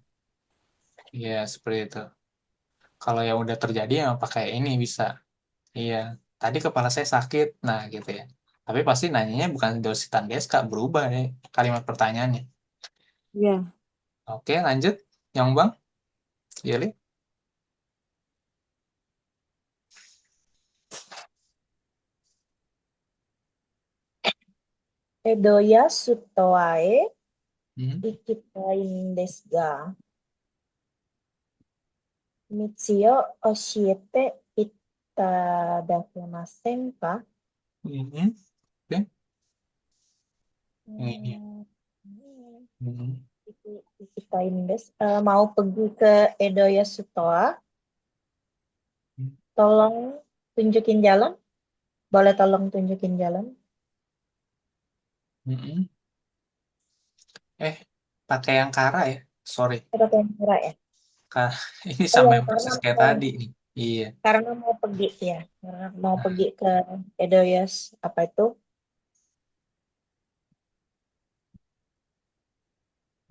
Iya, seperti itu. Kalau yang udah terjadi ya pakai ini bisa. Iya, tadi kepala saya sakit. Nah, gitu ya. Tapi pasti nanyanya bukan dositan deska, berubah deh kalimat pertanyaannya. Ya. Oke, lanjut. Yang Bang, Yeli. Edoya sutoae Hmm. ikitain desu ga. Mitsio oshiete itadakemasen ka? Hmm. Oke. Yang ini. Ini Hmm. ikitain desu. Mau pergi ke Edoya Sutoa, tolong tunjukin jalan. Boleh tolong tunjukin jalan? Mm-mm. Pakai yang kara ya? Sorry, Kita yang murah ya. ini Oh sama ya, yang persis kayak tadi nih. Iya, karena mau pergi ya. Karena mau pergi ke Edoyas apa itu?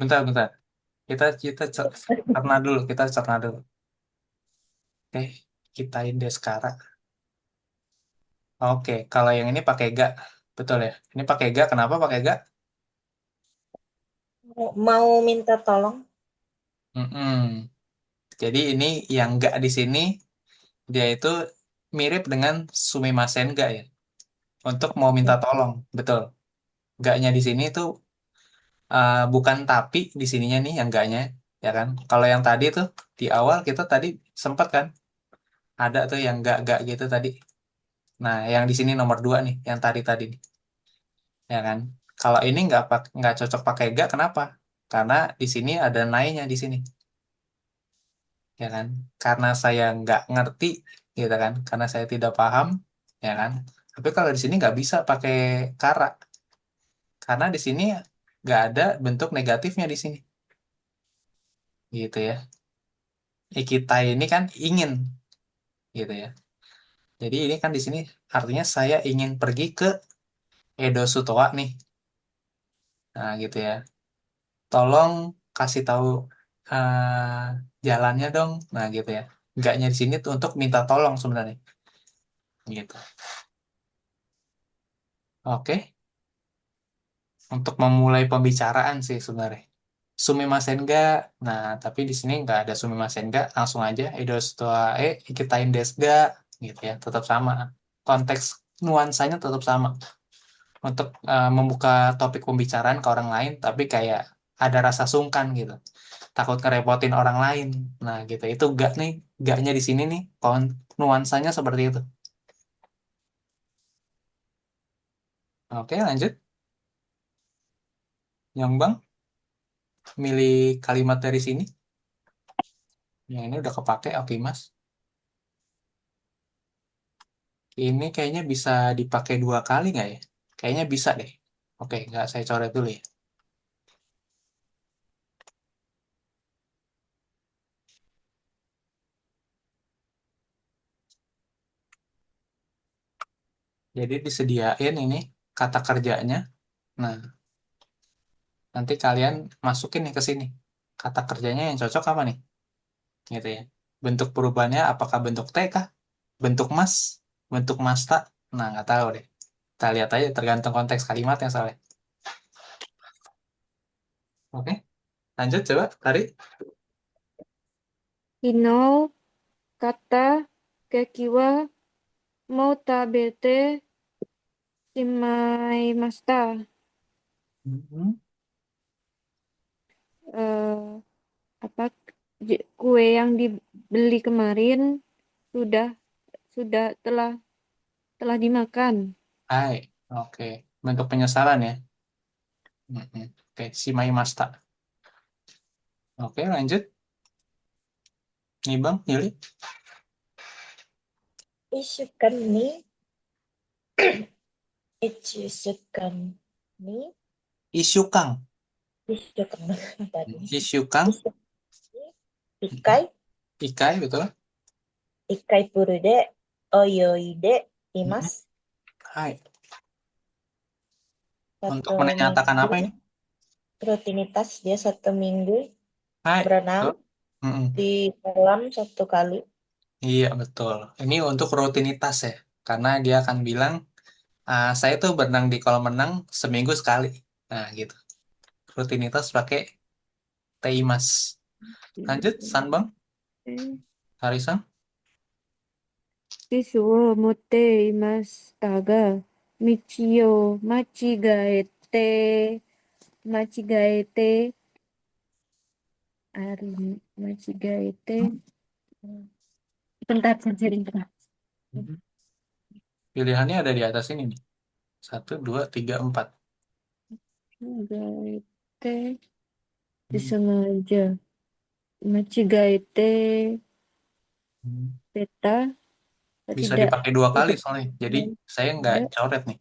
bentar. Kita cerna dulu, kita cerna dulu. Oke, kita indes kara. Oke, kalau yang ini pakai ga, betul ya? Ini pakai ga, kenapa pakai ga? Mau minta tolong? Mm-mm. Jadi ini yang ga di sini dia itu mirip dengan sumimasen ga ya. Untuk mau minta tolong, betul. Gaknya di sini tuh bukan tapi di sininya nih yang gaknya, ya kan? Kalau yang tadi tuh di awal kita tadi sempat kan ada tuh yang gak gitu tadi. Nah, yang di sini nomor dua nih, yang tadi nih, ya kan? Kalau ini nggak cocok pakai gak, kenapa? Karena di sini ada naiknya di sini, ya kan? Karena saya nggak ngerti, gitu kan? Karena saya tidak paham, ya kan? Tapi kalau di sini nggak bisa pakai kara, karena di sini nggak ada bentuk negatifnya di sini, gitu ya. Kita ini kan ingin, gitu ya. Jadi ini kan di sini artinya saya ingin pergi ke Edo Sutoa nih, nah gitu ya. Tolong kasih tahu jalannya dong, nah gitu ya. Enggaknya di sini tuh untuk minta tolong sebenarnya, gitu. Oke, untuk memulai pembicaraan sih sebenarnya. Sumimasen ga, nah tapi di sini nggak ada sumimasen ga, langsung aja Edo Sutoa ikitain desu ga, gitu ya. Tetap sama, konteks nuansanya tetap sama. Untuk membuka topik pembicaraan ke orang lain, tapi kayak ada rasa sungkan gitu, takut ngerepotin orang lain. Nah, gitu. Itu gak nih, gaknya di sini nih, nuansanya seperti itu. Oke, lanjut. Yang Bang, milih kalimat dari sini. Yang ini udah kepake, oke Mas. Ini kayaknya bisa dipakai dua kali nggak ya? Kayaknya bisa deh. Oke, nggak saya coret dulu ya. Jadi disediain ini kata kerjanya. Nah, nanti kalian masukin nih ke sini. Kata kerjanya yang cocok apa nih? Gitu ya. Bentuk perubahannya apakah bentuk T kah? Bentuk mas? Bentuk masta? Nah, nggak tahu deh. Kita lihat aja tergantung konteks kalimatnya soalnya. Oke, lanjut coba tarik. Hino kata keki wa mau tabete shimaimashita. Mhm. Eh, apa kue yang dibeli kemarin sudah telah dimakan. Hai, oke. Bentuk penyesalan ya. Mhm. Oke, Shimai Masta. Oke, lanjut. Nih Bang, Yuli. Isukan ni, Ichisukan ni, Isyukang. Isukan tadi. Isyukang. Isukan ni, Ikai, Ikai, betul. Ikai puru de, oyoide, Mhm. imas. Hai. Untuk Satu menyatakan minggu, apa ini? rutinitas dia 1 minggu Hai. berenang Betul. Mhm. di kolam 1 kali. Iya, betul. Ini untuk rutinitas ya. Karena dia akan bilang, saya tuh berenang di kolam renang seminggu sekali. Nah, gitu. Rutinitas pakai teimas. Lanjut, San Bang, Harisang. キスを持っていましたが、道を間違えて、間違えて、bentar saya cari bentar. Mhm. Pilihannya ada di atas ini nih. Satu, dua, tiga, empat. 間違えて、Hmm. disengaja, 間違えて、 Hmm. peta, Bisa Tidak, dipakai dua kali tidak, soalnya. Jadi saya nggak tidak, coret nih.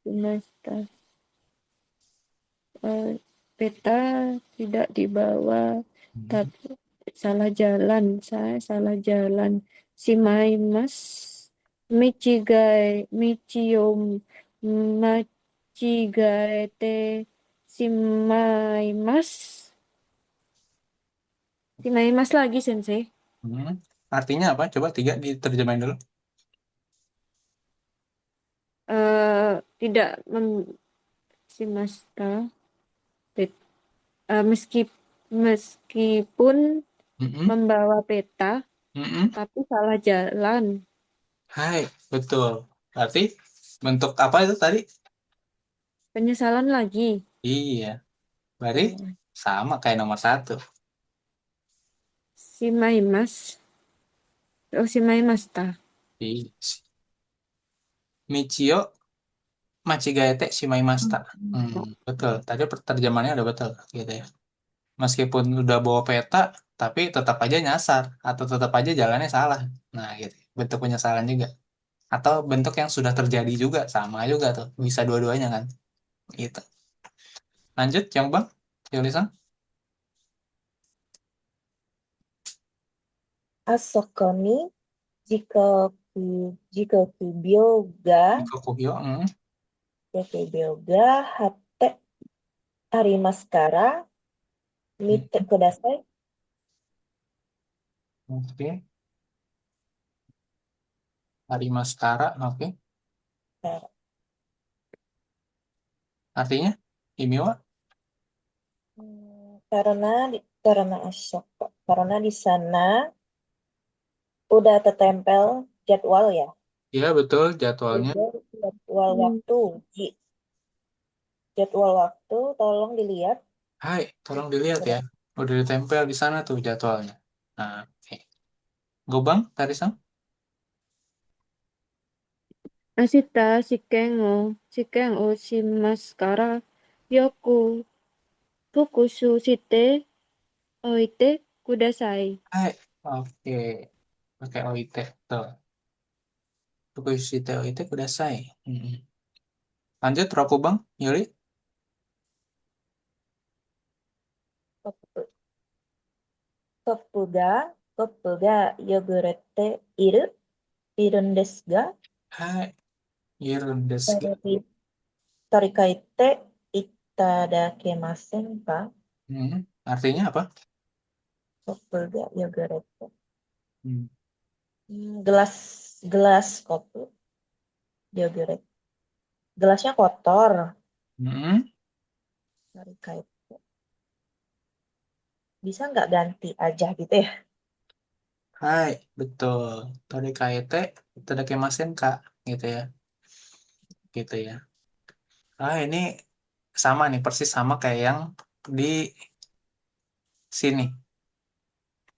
semesta, peta tidak dibawa, Hmm. tapi salah jalan, saya salah jalan. Shimaimas, Michium, Machigaete, Shimaimas, Shimaimas lagi, Sensei. Hmm. Artinya apa? Coba tiga diterjemahin dulu. Tidak Simasta, meskipun Mm-mm. membawa peta, Mm-mm. tapi salah jalan. Hai, betul. Berarti bentuk apa itu tadi? Penyesalan lagi. Iya, berarti Oh, sama kayak nomor satu. Shimaimas. Oh, Shimaimasta. Iya. Michio Machigaete Shimaimasta. Betul. Tadi terjemahannya udah betul gitu ya. Meskipun udah bawa peta, tapi tetap aja nyasar atau tetap aja jalannya salah. Nah, gitu. Bentuk penyesalan juga. Atau bentuk yang sudah terjadi juga sama juga tuh. Bisa dua-duanya kan. Gitu. Lanjut, yang Bang. Yulisan. あそこに時刻Iko Kuhyo.が貼ってありますから見てください。Oke. Hari Maskara. Oke. Artinya? Imiwa? Karena di sana udah tertempel jadwal ya. Iya, betul. Jadwalnya. Jadi jadwal Hmm. waktu, jadwal waktu tolong dilihat. Hai, tolong dilihat ya. Udah ditempel di sana tuh jadwalnya. Nah, oke. Gobang, Tarisang? Asita shiken o shimasu kara yoku fukusu shite oite kudasai. Hai. Oke. Pakai OIT. Tuh. Fukushita OIT kudasai. Mm-mm. Lanjut, Rokubang, Yuli. コップ、コップが汚れているんですが、Hai. Irun desu. 取り替えていただけませんか？ Artinya apa? コップが汚れて。Hmm. Gelas gelas kopi yogurt. Gelasnya kotor. Mm-mm.取り替え. Bisa nggak ganti aja gitu ya? Hai, betul. Torikaete, itadakimasen, Kak. Gitu ya. Gitu ya. Ini sama nih, persis sama kayak yang di sini.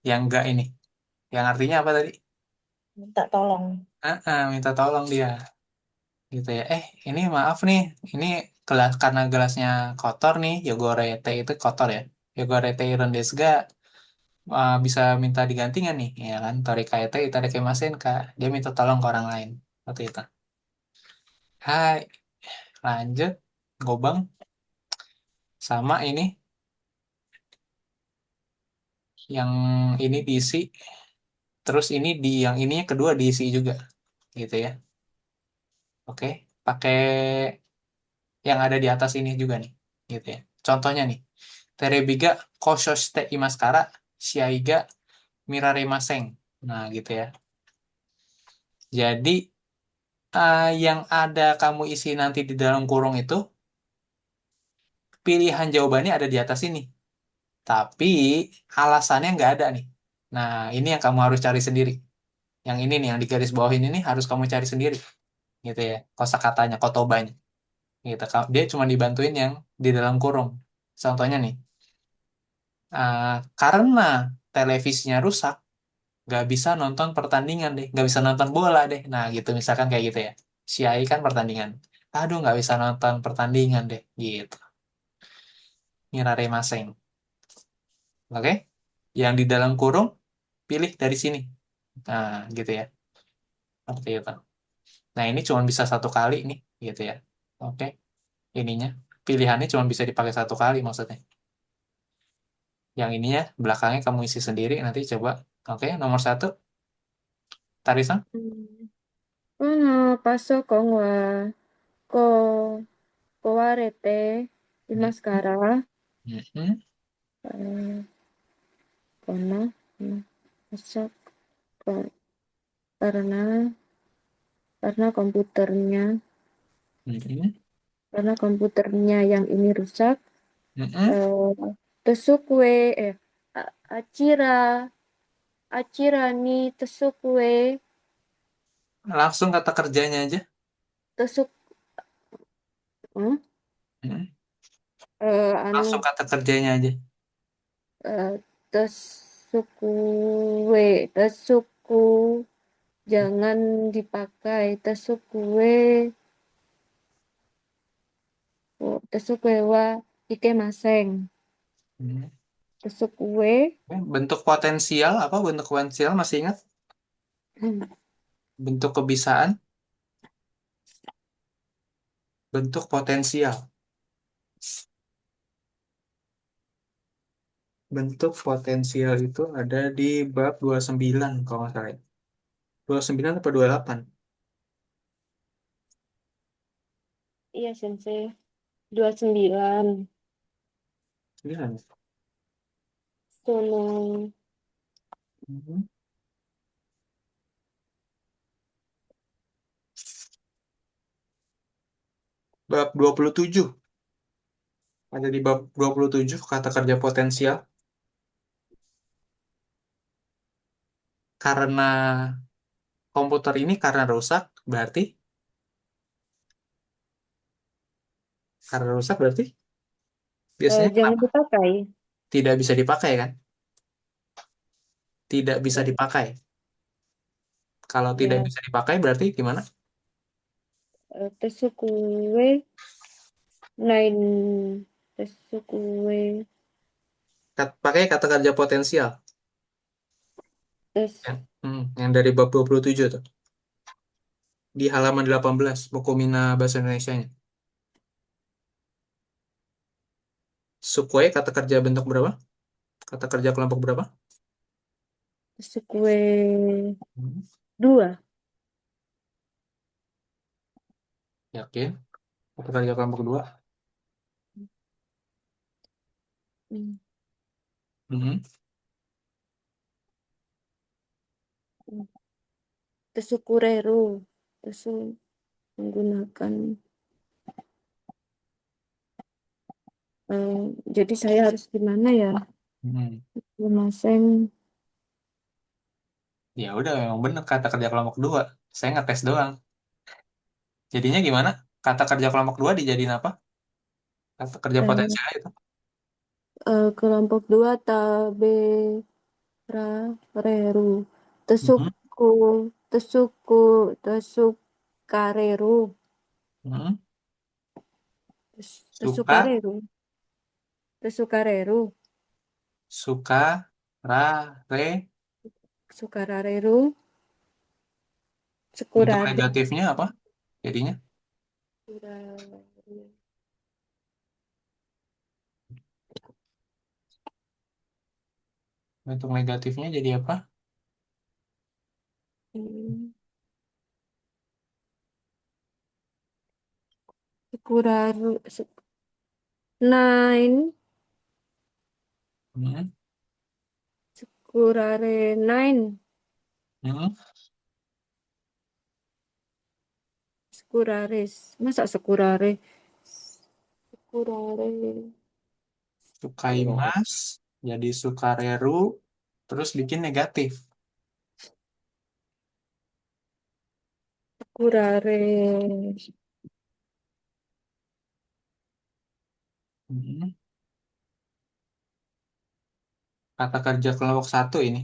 Yang enggak ini. Yang artinya apa tadi? Minta tolong. Minta tolong dia. Gitu ya. Ini maaf nih. Ini gelas karena gelasnya kotor nih. Yogorete itu kotor ya. Yogorete iron desu ga bisa minta diganti nggak nih? Ya kan? Torikaete itadakimasen, Kak. Dia minta tolong ke orang lain. Seperti itu. Hai, lanjut. Gobang sama ini yang ini diisi, terus ini di yang ininya kedua diisi juga, gitu ya. Oke, pakai yang ada di atas ini juga nih, gitu ya. Contohnya nih, Terebiga koshosite imaskara shiaiga miraremasheng. Nah, gitu ya. Jadi yang ada kamu isi nanti di dalam kurung itu pilihan jawabannya ada di atas ini, tapi alasannya nggak ada nih. Nah, ini yang kamu harus cari sendiri. Yang ini nih, yang di garis bawah ini nih harus kamu cari sendiri, gitu ya. Kosakatanya, kotobanya, gitu. Dia cuma dibantuin yang di dalam kurung. Contohnya nih, karena televisinya rusak, nggak bisa nonton pertandingan deh, nggak bisa nonton bola deh. Nah, gitu misalkan kayak gitu ya. Si Ai kan pertandingan. Aduh, nggak bisa nonton pertandingan deh, gitu. Mirare Maseng. Oke? Yang di dalam kurung, pilih dari sini. Nah, gitu ya. Seperti itu. Nah, ini cuma bisa satu kali nih, gitu ya. Oke, ininya. Pilihannya cuma bisa dipakai satu kali maksudnya. Yang ininya, belakangnya kamu isi sendiri, nanti coba. Oke, nomor satu, Tarisan. パソコンは壊れていHmm, ますから、hmm, かな、パソコン、karena karena komputernya hmm, karena komputernya yang ini rusak, hmm. eh, Tesukwe Achira Achira ni Tesukwe Langsung kata kerjanya aja. Tesuk hmm? Hmm. Anu Langsung kata kerjanya aja. eh, Tesuku jangan dipakai Tesukwe Tesukwe wa ikemasen Hmm. Tesukwe Bentuk potensial apa? Bentuk potensial masih ingat? Bentuk kebisaan, bentuk potensial. Bentuk potensial itu ada di bab 29 kalau nggak salah. 29 atau 28? iya sensei 29 9. Sono Mhm. Bab 27. Ada di bab 27 kata kerja potensial. Karena komputer ini karena rusak, berarti biasanya jangan kenapa? dipakai. Tidak bisa dipakai kan? Tidak bisa Eh, dipakai. Kalau tidak ya, bisa dipakai berarti gimana? tesukue nain tesukue Pakai kata kerja potensial. tes Ya. Yang dari bab 27 tuh. Di halaman 18, buku Mina Bahasa Indonesianya. Sukue kata kerja bentuk berapa? Kata kerja kelompok berapa? tesukue Hmm. 2. Yakin? Kata kerja kelompok 2. Hmm. Mhm. Tesukureru tesu menggunakan jadi saya harus gimana ya? Hmm. Maseng Ya udah, memang benar kata kerja kelompok 2. Saya ngetes doang. Jadinya gimana? Kata kerja kelompok 2 dijadiin apa? Kata kerja eh, potensial itu. kelompok 2 Tabereru Mhm. tesuku tesuku tesukareru Mhm. Suka, tesukareru tesukareru suka, ra, re. sukarareru Bentuk sekurade negatifnya apa? Jadinya Sekurareru. bentuk negatifnya jadi apa? Hmm, sekuraru nine Mhm. sekurare nine Mhm. sekurares masa sekurare sekurare sekurare Sukaimas jadi sukareru terus bikin negatif. sekurare Mhm. Kata kerja kelompok satu ini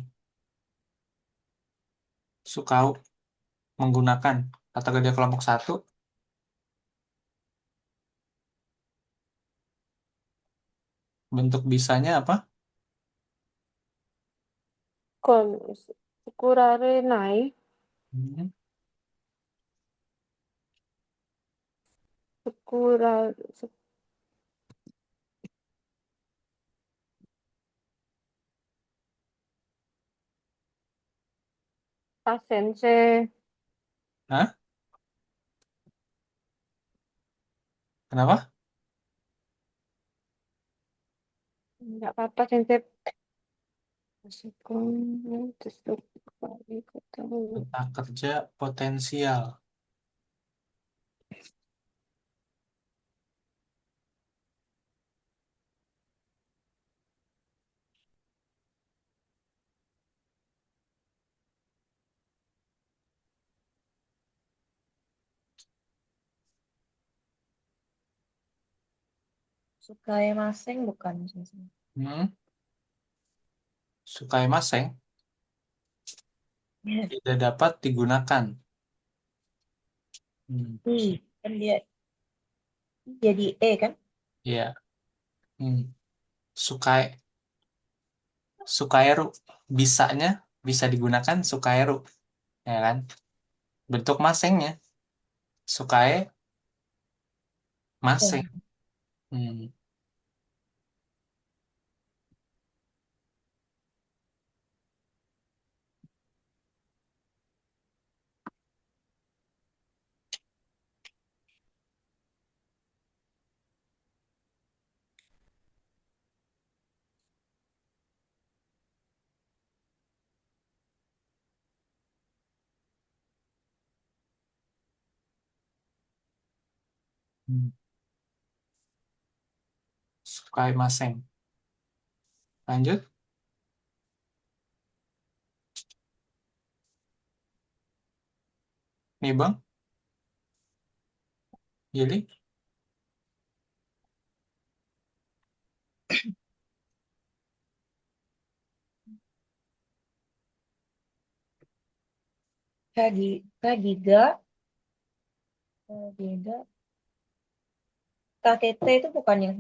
sukau menggunakan kata kerja kelompok satu bentuk bisanya apa? kon sekurare nine Mhm. sakura, Pak Sensei. Hah? Kenapa? Enggak apa-apa, Sensei. Sekolah, tusuk, ketemu. Tata kerja potensial. Sukai maseng bukan? Hmm? Sukai maseng Ya. tidak dapat digunakan. Hmm. Kan dia jadi E kan? Ya. Hmm. Sukai Sukaeru bisanya bisa digunakan Sukaeru, ya kan? Bentuk masengnya Sukae maseng. Ya. Hmm. Hmm. Sukai maseng. Lanjut, nih Bang, Yili. Kagiga, Kagiga, KTT itu bukan yang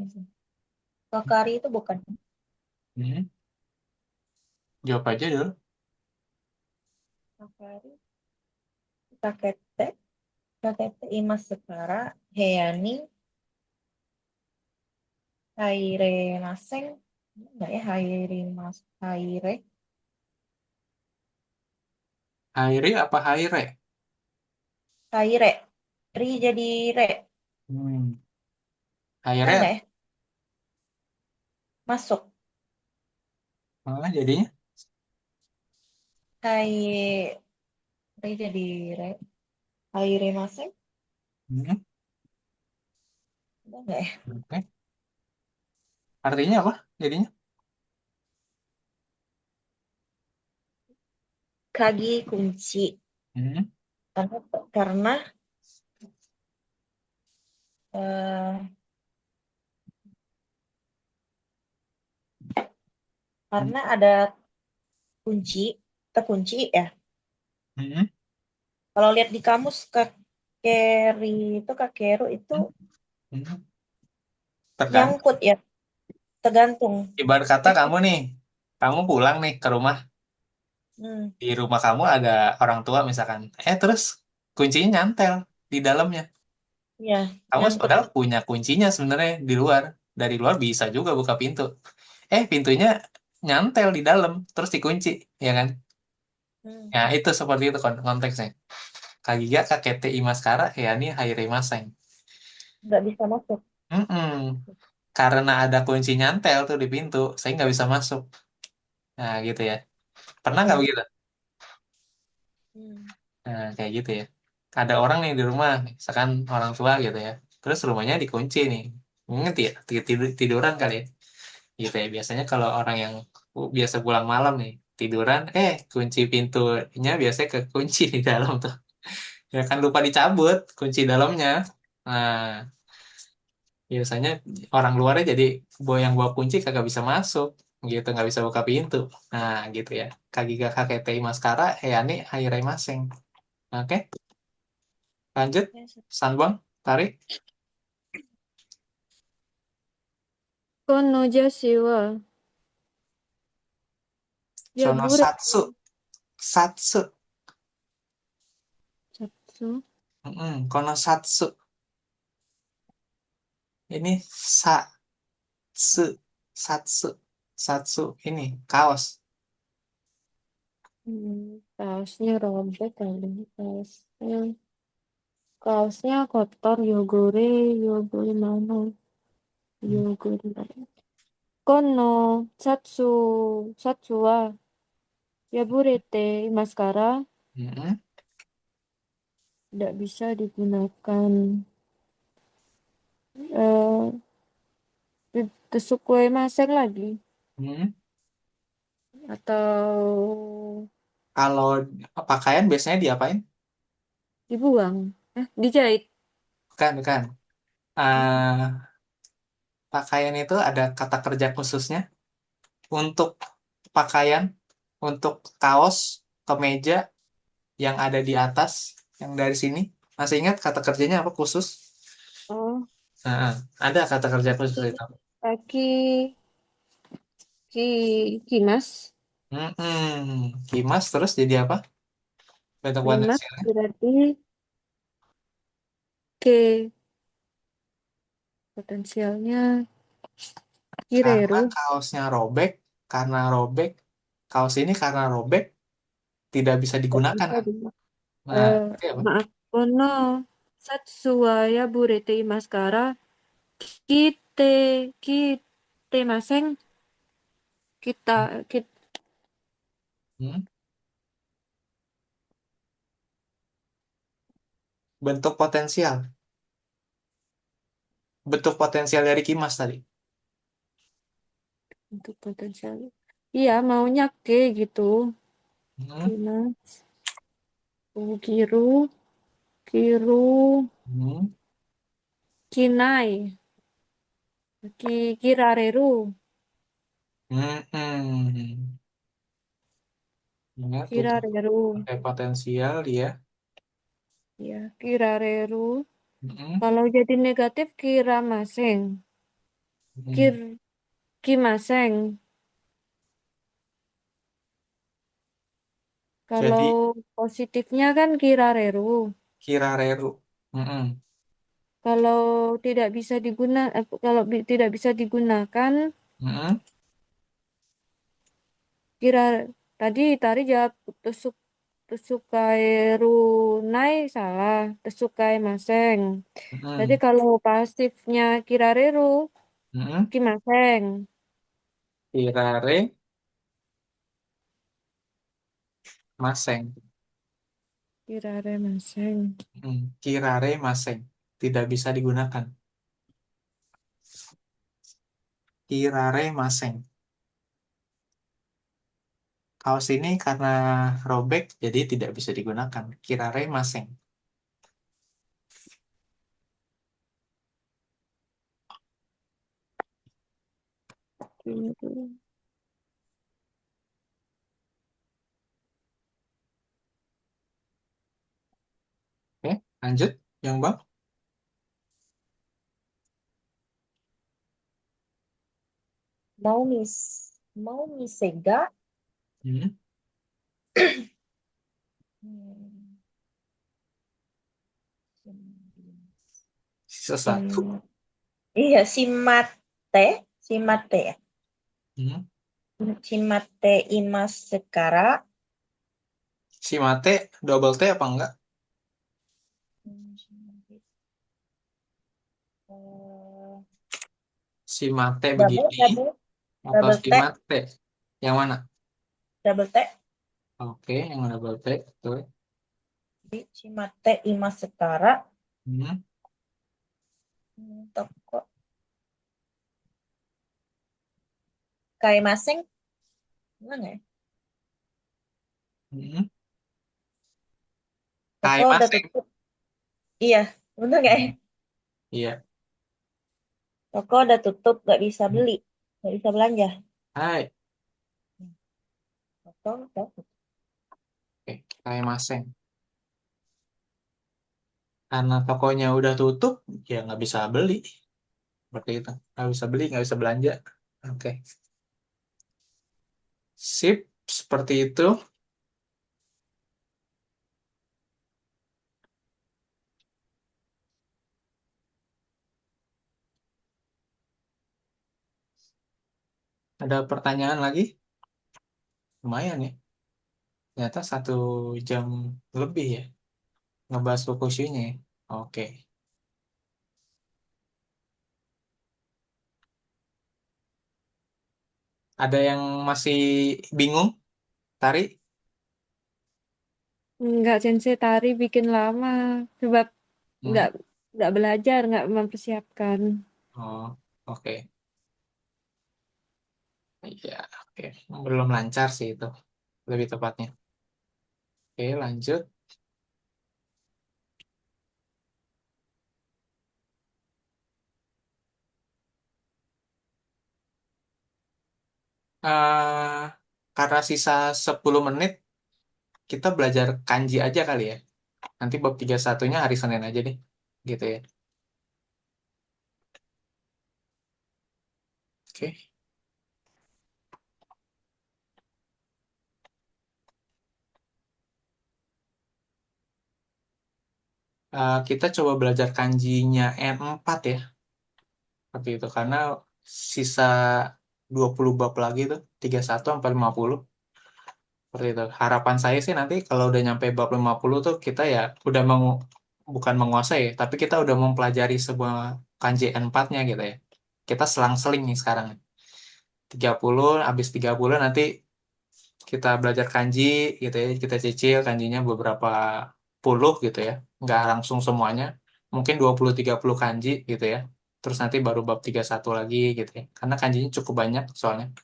Kakari itu bukan. Hmm. Jawab aja dulu. Kakari, KTT, KTT Imas Sekara, Heyani, Haire Maseng, enggak ya Haire, Hairi apa Haire? Haire, Ri jadi Re, Hmm. benar Haire nggak ya? Masuk, malah jadinya. Hai, Ri jadi Re, Haire Maseng, Hmm. benar nggak ya? Oke. Artinya apa jadinya? Kagi kunci, Hmm. karena eh, karena ada kunci, terkunci ya. Hmm. Kalau lihat di kamus kakeri itu kakeru itu Hmm. Tergantung. nyangkut ya, tergantung. Ibarat kata kamu nih, kamu pulang nih ke rumah. Hmm, Di rumah kamu ada orang tua misalkan. Terus kuncinya nyantel di dalamnya. ya Kamu nyangkut. padahal punya kuncinya sebenarnya di luar. Dari luar bisa juga buka pintu. Pintunya nyantel di dalam, terus dikunci, ya kan? Hmm, Ya, itu seperti itu konteksnya. Kagiga kakete imaskara, ya ini hairimaseng. nggak bisa masuk. Mm-mm. Karena ada kunci nyantel tuh di pintu, saya nggak bisa masuk. Nah, gitu ya. Pernah nggak Hmm, begitu? hmm, Nah, kayak gitu ya. Ada orang nih di rumah, misalkan orang tua gitu ya. Terus rumahnya dikunci nih. Ngerti ya? Tiduran kali ya. Gitu ya. Biasanya kalau orang yang biasa pulang malam nih, tiduran, kunci pintunya biasanya kekunci di dalam tuh. Ya kan lupa dicabut kunci dalamnya. Nah, biasanya orang luarnya jadi yang bawa kunci kagak bisa masuk. Gitu, nggak bisa buka pintu. Nah, gitu ya. Kagiga kakete maskara, heyani hairai maseng. Oke, lanjut. ya, Sanbang, tarik. Kono Joshi wa Sono Yagure satsu. Satsu. Satsu. Kono satsu. Ini satsu, satsu, satsu ini kaos. Kaosnya robek kali. Kaosnya kotor, yogure mana? Yogure. Kono, satsu, satsu wa yaburete maskara Mm-mm. tidak bisa digunakan. Eh, tusuk kue maseng lagi Mm. atau Kalau pakaian biasanya diapain? dibuang? Dijahit. Bukan, bukan. Eh, pakaian itu ada kata kerja khususnya untuk pakaian, untuk kaos, kemeja yang ada di atas, yang dari sini. Masih ingat kata kerjanya apa khusus? Oh, Nah, ada kata kerja khusus itu. kaki kimas. Kimas terus jadi apa? Bentuk Kimas potensialnya. berarti ke potensialnya Karena kireru. kaosnya robek, karena robek, kaos ini karena robek tidak bisa Tidak digunakan bisa kan? di- Nah, eh, berarti apa? maaf, kono satsu wa yaburete imasu kara kite kite maseng kita Hmm? Bentuk potensial. Bentuk potensial dari Kimas tadi. untuk potensial. Iya, maunya ke gitu. Hmm? Kimas, kiru, kiru, Hmm? kinai, kirareru, Hmm. Ingat untuk kirareru. pakai potensial dia. Ya, kirareru. Hmm. Kalau jadi negatif kira maseng, Hmm. kir kimaseng. Kalau Jadi positifnya kan kirareru. Kirareru. Hmm. Kalau tidak bisa digunakan, Hmm. kira tadi jawab tusuk tusukai runai salah, tusukai maseng. Jadi Hmm. kalau pasifnya kirareru, Hmm. kimaseng. Kirare Maseng. Kirare maseng. Kirare Maseng. Tidak bisa digunakan. Kirare Maseng. Kaos ini karena robek, jadi tidak bisa digunakan. Kirare Maseng. Kiru. Oke, lanjut. Yang bang. Mau mis, mau misega. Hmm. Hmm, Sisa satu. sim- iya, simate ya. Hmm. Simate imas sekara. Si mate double T apa enggak? Eh, Si mate double, begini double, atau double si T, mate? Yang mana? double T. Oke, yang double T. Betul. Jadi simate imas sekara. Hmm. Toko kai maseng, mana ya? Hmm. Kai Toko udah Maseng. tutup. Iya, bener nggak ya? Iya. Toko udah tutup, nggak bisa beli, nggak bisa belanja. Hai. Toko udah tutup. Oke, Kai Maseng. Karena tokonya udah tutup, ya nggak bisa beli. Seperti itu. Nggak bisa beli, nggak bisa belanja. Oke. Sip, seperti itu. Ada pertanyaan lagi? Lumayan ya. Ternyata 1 jam lebih ya. Ngebahas Fukushima ya. Oke. Ada yang masih bingung? Tari? Enggak, Sensei, tari bikin lama. Sebab Hmm. nggak nggak belajar, nggak mempersiapkan. Oh, oke. Iya, oke. Belum lancar sih itu. Lebih tepatnya. Oke, lanjut. eh karena sisa 10 menit, kita belajar kanji aja kali ya. Nanti bab 31-nya hari Senin aja deh. Gitu ya. Oke. Kita coba belajar kanjinya N4 ya. Seperti itu. Karena sisa 20 bab lagi tuh. 31 sampai 50. Seperti itu. Harapan saya sih nanti kalau udah nyampe bab 50 tuh kita ya udah bukan menguasai ya, tapi kita udah mempelajari sebuah kanji N4-nya gitu ya. Kita selang-seling nih sekarang. 30, habis 30 nanti kita belajar kanji gitu ya, kita cicil kanjinya beberapa puluh gitu ya, nggak langsung semuanya, mungkin 20-30 kanji gitu ya, terus nanti baru bab 31 lagi gitu ya, karena kanjinya cukup banyak soalnya,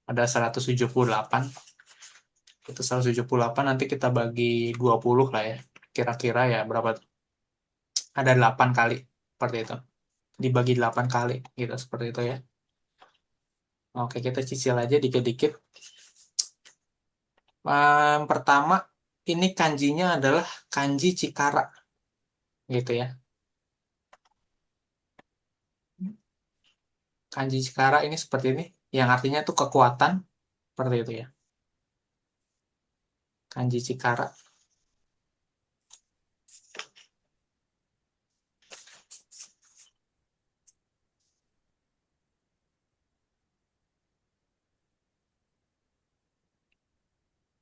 ada 178, itu 178 nanti kita bagi 20 lah ya, kira-kira ya berapa tuh? Ada 8 kali, seperti itu, dibagi 8 kali gitu, seperti itu ya. Oke, kita cicil aja dikit-dikit. Pertama, ini kanjinya adalah kanji Cikara, gitu ya. Kanji Cikara ini seperti ini, yang artinya itu kekuatan, seperti itu ya. Kanji Cikara.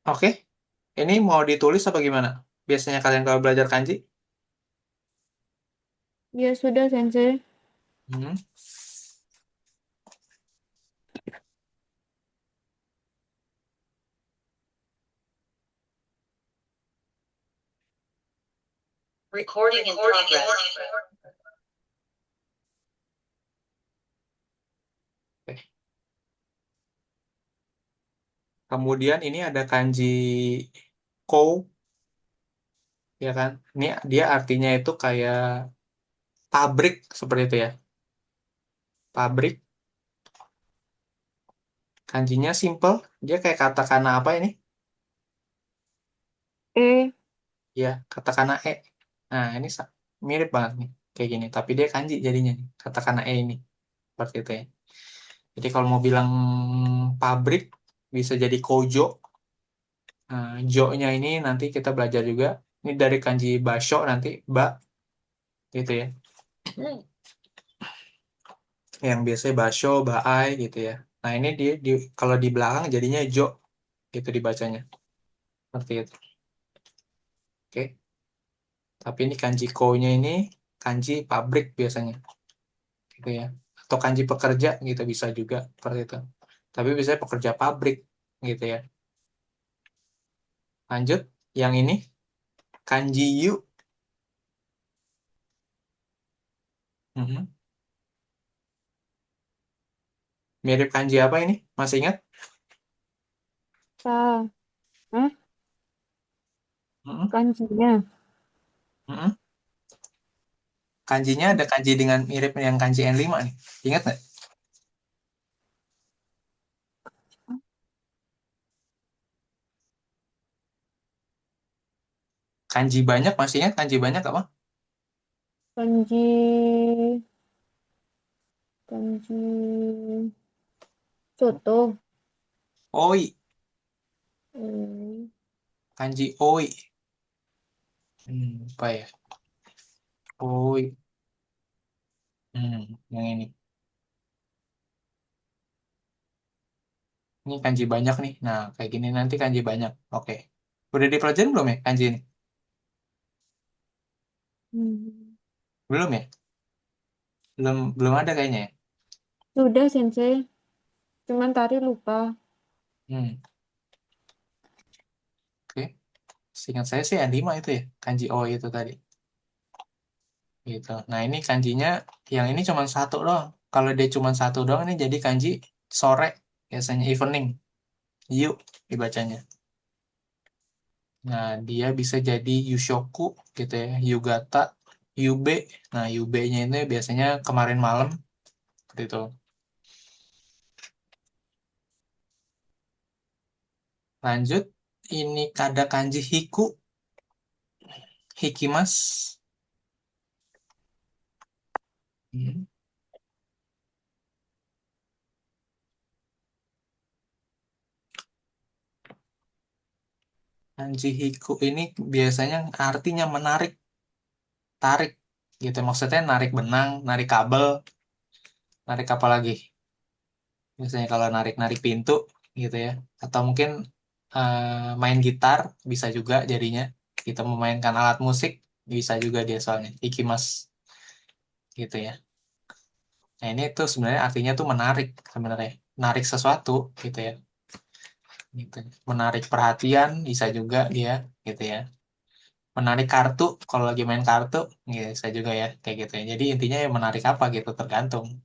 Oke, ini mau ditulis apa gimana? Biasanya kalian kalau belajar kanji? Ya sudah, Sensei. Hmm. Recording in progress. Oke. Kemudian ini ada kanji Kou, ya kan? Ini dia artinya itu kayak pabrik, seperti itu ya. Pabrik. Kanjinya simple, dia kayak katakana apa ini? Ya, katakana E. Nah, ini mirip banget nih, kayak gini. Tapi dia kanji jadinya nih, katakana E ini. Seperti itu ya. Jadi kalau mau bilang pabrik, bisa jadi kojo. Nah, jo-nya ini nanti kita belajar juga. Ini dari kanji basho nanti, ba, gitu ya. Yang biasanya basho, baai gitu ya. Nah, ini kalau di belakang jadinya jo, gitu dibacanya. Seperti itu. Oke. Tapi ini kanji ko-nya ini kanji pabrik biasanya. Gitu ya, atau kanji pekerja gitu bisa juga seperti itu, tapi biasanya pekerja pabrik gitu ya. Lanjut, yang ini kanji yu. Mhm. Mirip kanji apa ini, masih ingat? Ta, Hah? Mhm. Kanjinya. Mhm. Kanjinya ada kanji dengan mirip yang kanji N5 nih, ingat nggak? Kanji banyak, masih ingat kanji banyak apa? Kanji, kanji soto. Oi. Hmm, Kanji oi. Apa ya? Oi. Yang ini Ini kanji banyak nih. Nah, kayak gini nanti kanji banyak. Oke. Udah dipelajarin belum ya kanji ini? Hmm. Belum ya? Belum belum ada kayaknya ya. Sudah, Sensei. Cuman tari lupa. Hmm. Oke. Seingat saya sih ada 5 itu ya. Kanji O itu tadi. Gitu. Nah, ini kanjinya yang ini cuma satu doang. Kalau dia cuma satu doang ini jadi kanji sore, biasanya evening. Yuk dibacanya. Nah, dia bisa jadi Yushoku gitu ya, Yugata, Yube. Nah, Yube-nya ini biasanya kemarin malam seperti itu. Lanjut, ini kada kanji Hiku, Hikimas. Hmm. Kanji Hiku ini biasanya artinya menarik, tarik gitu. Maksudnya narik benang, narik kabel, narik apa lagi? Biasanya kalau narik-narik pintu gitu ya. Atau mungkin main gitar bisa juga jadinya. Kita memainkan alat musik bisa juga dia soalnya. Ikimas gitu ya. Nah, ini tuh sebenarnya artinya tuh menarik sebenarnya. Menarik sesuatu gitu ya. Gitu. Menarik perhatian bisa juga dia gitu ya. Menarik kartu kalau lagi main kartu gitu, bisa juga ya kayak gitu ya. Jadi intinya ya menarik apa gitu tergantung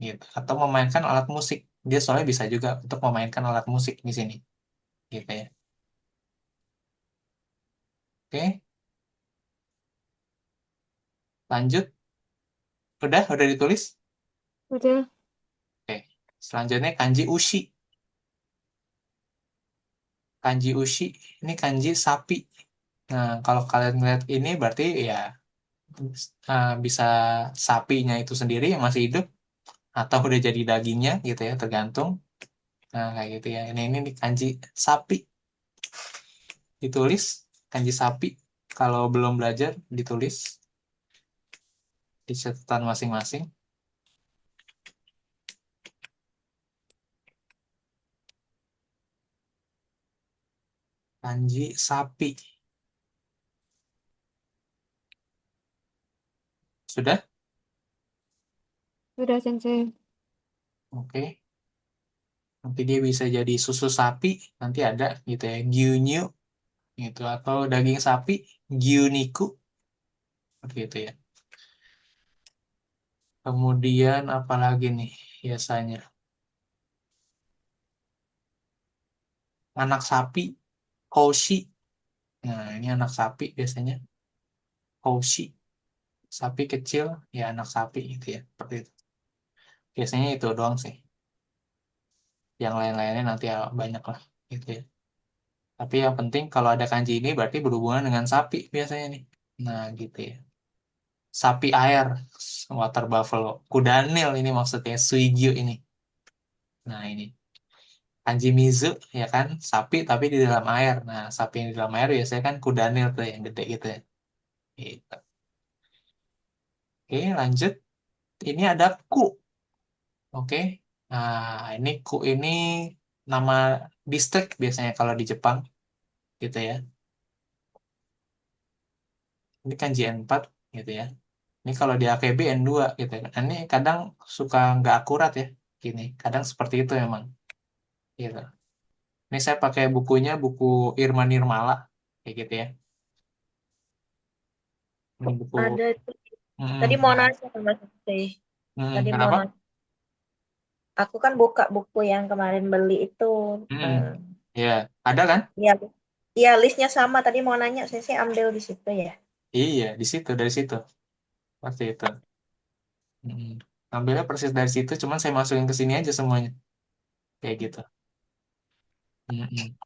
gitu. Atau memainkan alat musik. Dia soalnya bisa juga untuk memainkan alat musik di sini gitu ya. Oke, lanjut. Udah ditulis? Udah, Oke. Selanjutnya kanji ushi. Kanji ushi ini kanji sapi. Nah, kalau kalian lihat ini berarti ya bisa sapinya itu sendiri yang masih hidup atau udah jadi dagingnya gitu ya, tergantung. Nah, kayak gitu ya. Ini nih kanji sapi ditulis kanji sapi. Kalau belum belajar ditulis di catatan masing-masing. Kanji sapi. Sudah? sudah, Sensei. Oke. Nanti dia bisa jadi susu sapi, nanti ada gitu ya, gyunyu gitu atau daging sapi, gyuniku seperti itu ya. Kemudian apalagi nih biasanya anak sapi, koshi. Nah, ini anak sapi biasanya koshi, sapi kecil ya anak sapi gitu ya. Seperti itu. Biasanya itu doang sih. Yang lain-lainnya nanti ya banyak lah gitu ya. Tapi yang penting kalau ada kanji ini berarti berhubungan dengan sapi biasanya nih. Nah, gitu ya. Sapi air, water buffalo. Kuda Nil ini maksudnya, Suigyo ini. Nah, ini. Kanji Mizu, ya kan? Sapi tapi di dalam air. Nah, sapi yang di dalam air biasanya kan kuda Nil tuh yang gede gitu ya. Gitu. Oke, lanjut. Ini ada ku. Oke. Nah, ini ku ini nama distrik biasanya kalau di Jepang. Gitu ya. Ini kanji N4 gitu ya. Ini kalau di AKB N2 gitu ya. Nah, ini kadang suka nggak akurat ya. Gini, kadang seperti itu memang. Gitu. Ini saya pakai bukunya, buku Irma Nirmala. Kayak gitu ya. Ini buku. Ada itu. Tadi Mm-mm. mau Nah, nanya sama Sensei. Tadi mau kenapa? nanya. Aku kan buka buku yang kemarin beli itu. Mm-mm. Eh, Ya, ada kan? Iya, iya listnya sama. Tadi mau nanya, Sensei ambil di situ ya. Iya, di situ, dari situ. Pasti itu. Mm-mm. Ambilnya persis dari situ, cuman saya masukin ke sini aja semuanya. Kayak gitu. Mm-mm.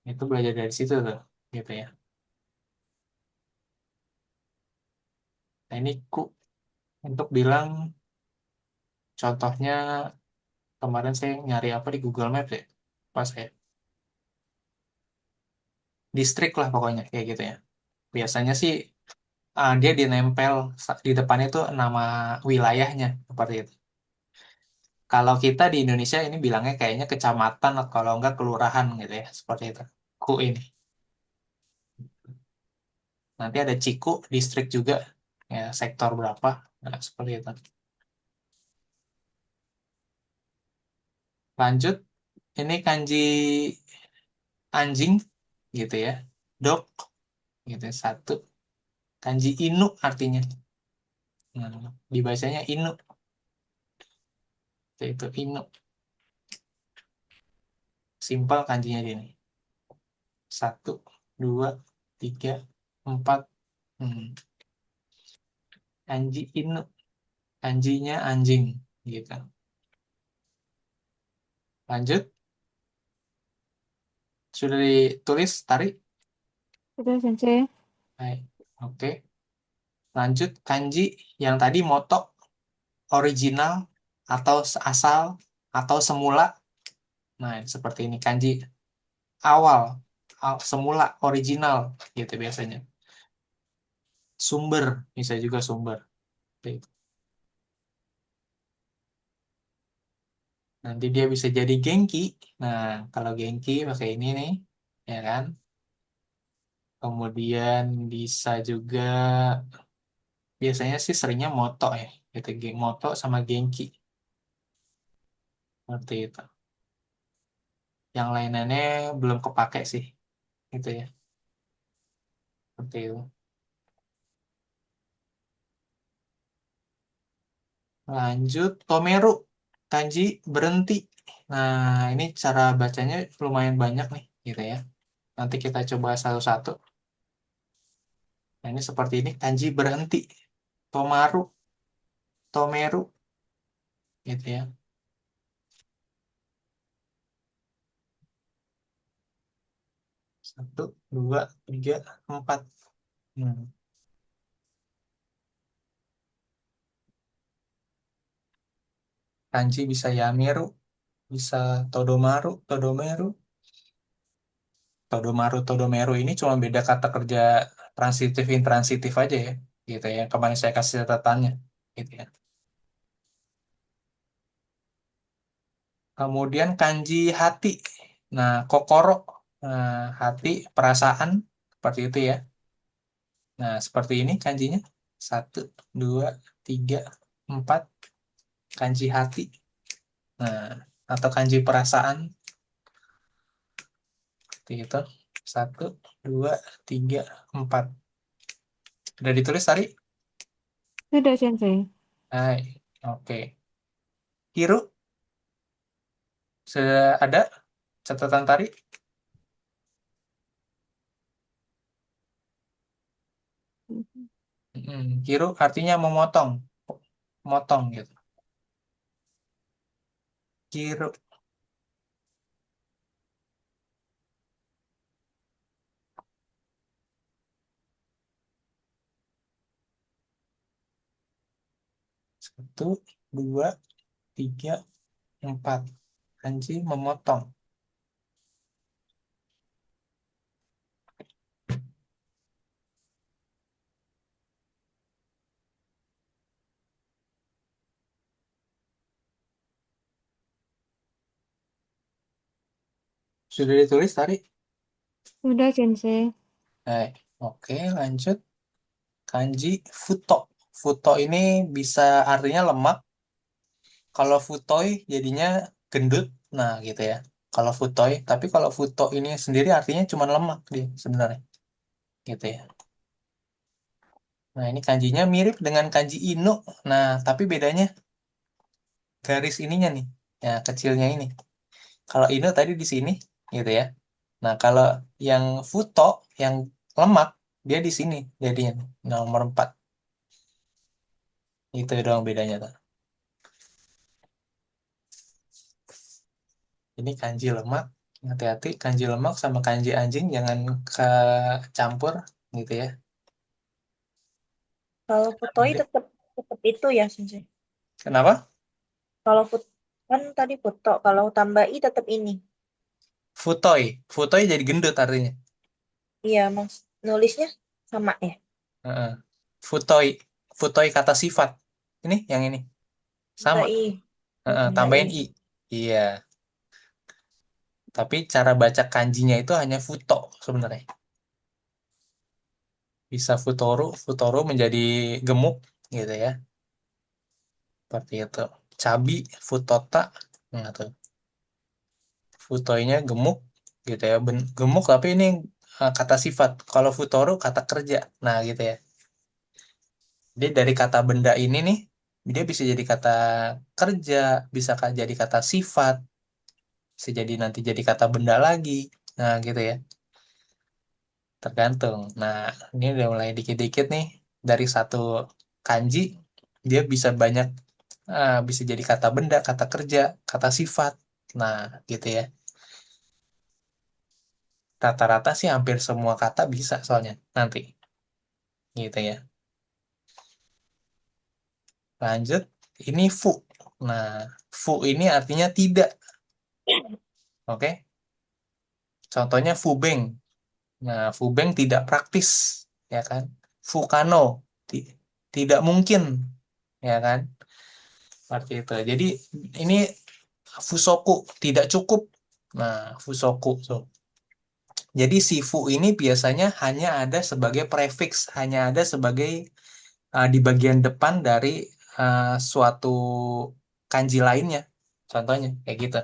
Itu belajar dari situ tuh. Gitu ya. Nah, ini ku untuk bilang contohnya kemarin saya nyari apa di Google Maps ya. Pas ya. Distrik lah pokoknya kayak gitu ya. Biasanya sih dia dinempel di depan itu nama wilayahnya seperti itu. Kalau kita di Indonesia ini bilangnya kayaknya kecamatan atau kalau enggak kelurahan gitu ya, seperti itu. Ku ini. Nanti ada Ciku, distrik juga, ya sektor berapa, nah, seperti itu. Lanjut, ini kanji anjing gitu ya, dog gitu ya, satu. Kanji Inu artinya, nah, dibacanya Inu, itu Inu. Simpel kanjinya ini. Satu, dua, tiga, empat. Kanji Inu, kanjinya anjing gitu. Lanjut, sudah ditulis Tari? Sudah, Sensei. Baik, oke. Lanjut, kanji yang tadi moto, original, atau asal, atau semula. Nah, seperti ini, kanji awal, semula, original, gitu biasanya. Sumber, bisa juga sumber. Gitu. Nanti dia bisa jadi Genki. Nah, kalau Genki pakai ini nih, ya kan? Kemudian bisa juga, biasanya sih seringnya moto ya, gitu. Moto sama Genki. Seperti itu. Yang lainnya belum kepake sih, gitu ya. Seperti itu. Lanjut, Tomeru, kanji berhenti. Nah, ini cara bacanya lumayan banyak nih, gitu ya. Nanti kita coba satu-satu. Nah, ini seperti ini, kanji berhenti. Tomaru, Tomeru, gitu ya. Satu, dua, tiga, empat. Kanji bisa Yameru, bisa Todomaru, Todomeru. Todomaru, Todomeru ini cuma beda kata kerja transitif, intransitif aja ya. Gitu ya. Kemarin saya kasih catatannya. Gitu ya. Kemudian kanji hati. Nah, kokoro. Nah, hati, perasaan. Seperti itu ya. Nah, seperti ini kanjinya. Satu, dua, tiga, empat. Kanji hati. Nah, atau kanji perasaan. Seperti itu. Satu, dua, tiga, empat. Udah ditulis tadi? Sudah, Sensei. Hai, oke. Hiru, sudah ada catatan tadi? Hiru artinya memotong. Motong gitu. Hiru. Satu, dua, tiga, empat. Kanji memotong. Sudah ditulis tadi? Sudah, Sensei. Baik, oke, lanjut. Kanji futo. Futo ini bisa artinya lemak. Kalau futoi jadinya gendut. Nah, gitu ya. Kalau futoi, tapi kalau futo ini sendiri artinya cuma lemak dia sebenarnya. Gitu ya. Nah, ini kanjinya mirip dengan kanji inu. Nah, tapi bedanya garis ininya nih. Ya, kecilnya ini. Kalau inu tadi di sini, gitu ya. Nah, kalau yang futo, yang lemak, dia di sini jadinya nomor 4. Itu doang bedanya tuh. Ini kanji lemak. Hati-hati, kanji lemak sama kanji anjing jangan kecampur gitu ya. Kalau futoi Nanti, tetap tetap itu ya, Sensei. kenapa? Kalau fut kan tadi foto, kalau tambah i tetap ini. Futoi. Futoi jadi gendut artinya. Iya, Mas. Nulisnya sama ya. Heeh. Futoi. Futoi kata sifat. Ini, yang ini. Tambah Sama. i. Tambahin I. i. Iya. Tapi cara baca kanjinya itu hanya futo sebenarnya. Bisa futoru menjadi gemuk gitu ya. Seperti itu. Cabi, futota. Nah, tuh. Futoinya gemuk gitu ya. Gemuk tapi ini kata sifat. Kalau futoru kata kerja. Nah, gitu ya. Jadi dari kata benda ini nih, dia bisa jadi kata kerja, bisa jadi kata sifat, bisa jadi nanti jadi kata benda lagi. Nah, gitu ya. Tergantung. Nah, ini udah mulai dikit-dikit nih. Dari satu kanji, dia bisa banyak, bisa jadi kata benda, kata kerja, kata sifat. Nah, gitu ya. Rata-rata sih hampir semua kata bisa soalnya nanti. Gitu ya. Lanjut, ini fu. Nah, fu ini artinya tidak. Oke? Contohnya fubeng. Nah, fubeng tidak praktis. Ya kan? Fukano. Tidak mungkin. Ya kan? Seperti itu. Jadi ini fusoku tidak cukup. Nah, fusoku tuh. Jadi si fu ini biasanya hanya ada sebagai prefix, hanya ada sebagai di bagian depan dari suatu kanji lainnya. Contohnya kayak gitu.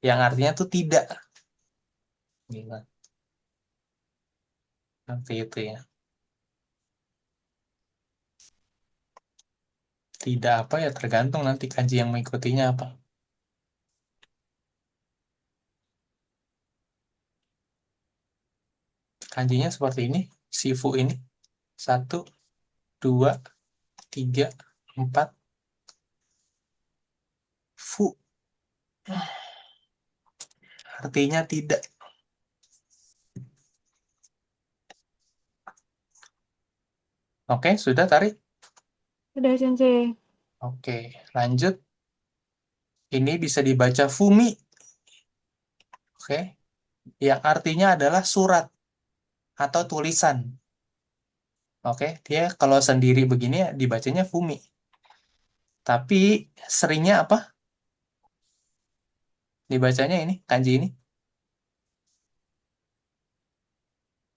Yang artinya tuh tidak. Gitu. Seperti itu ya. Tidak apa ya tergantung nanti kanji yang mengikutinya apa. Kanjinya seperti ini, sifu ini. Satu, dua, tiga, empat. Fu artinya tidak. Oke, sudah tarik. Sudah, Sensei. Oke, lanjut. Ini bisa dibaca fumi. Oke, yang artinya adalah surat atau tulisan. Oke, dia kalau sendiri begini ya dibacanya fumi. Tapi seringnya apa? Dibacanya ini, kanji ini.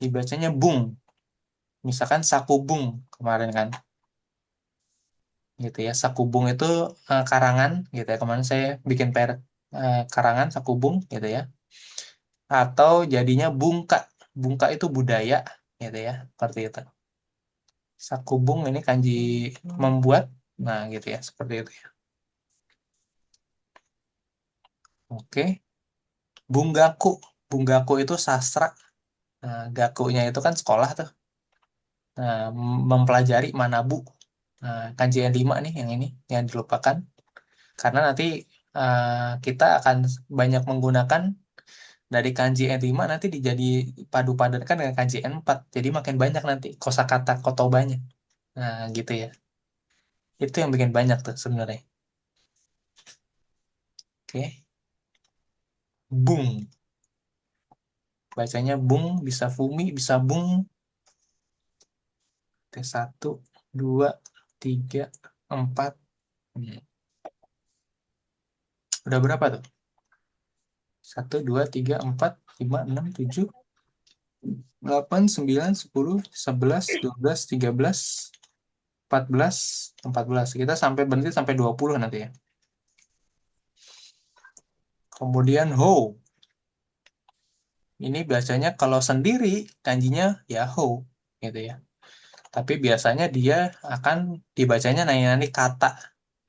Dibacanya bung. Misalkan sakubung kemarin kan. Gitu ya. Sakubung itu karangan gitu ya. Kemarin saya bikin karangan sakubung gitu ya. Atau jadinya bungka. Bungka itu budaya gitu ya. Seperti itu. Sakubung ini kanji membuat. Nah, gitu ya, seperti itu ya. Oke. Bunggaku. Bunggaku itu sastra. Nah, gakunya itu kan sekolah tuh. Nah, mempelajari manabu. Nah, kanji yang 5 nih, yang ini, yang dilupakan. Karena nanti kita akan banyak menggunakan dari kanji N5 nanti dijadi padu-padankan dengan kanji N4. Jadi makin banyak nanti kosakata kotobanya. Nah, gitu ya. Itu yang bikin banyak tuh sebenarnya. Oke. Bung. Bacanya bung, bisa fumi, bisa bung. Oke, 1, 2, 3, 4. Udah berapa tuh? 1, 2, 3, 4, 5, 6, 7, 8, 9, 10, 11, 12, 13, 14, 14. Kita sampai berhenti sampai 20 nanti ya. Kemudian ho. Ini biasanya kalau sendiri kanjinya ya ho gitu ya. Tapi biasanya dia akan dibacanya nani kata.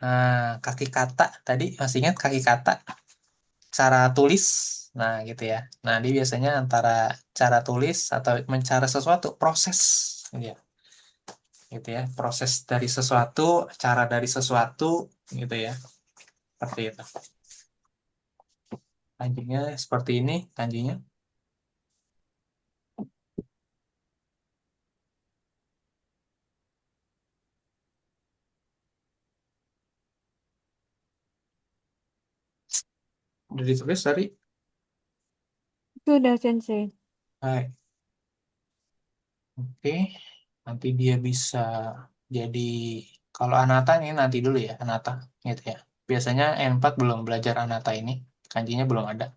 Nah, kaki kata tadi masih ingat kaki kata cara tulis. Nah, gitu ya. Nah, dia biasanya antara cara tulis atau mencari sesuatu proses gitu ya. Gitu ya. Proses dari sesuatu, cara dari sesuatu gitu ya. Seperti itu. Kanjinya seperti ini kanjinya. Udah ditulis tadi. Sudah, Sensei. Hai. Oke, nanti dia bisa jadi kalau Anata ini nanti dulu ya Anata gitu ya. Biasanya N4 belum belajar Anata ini, kanjinya belum ada.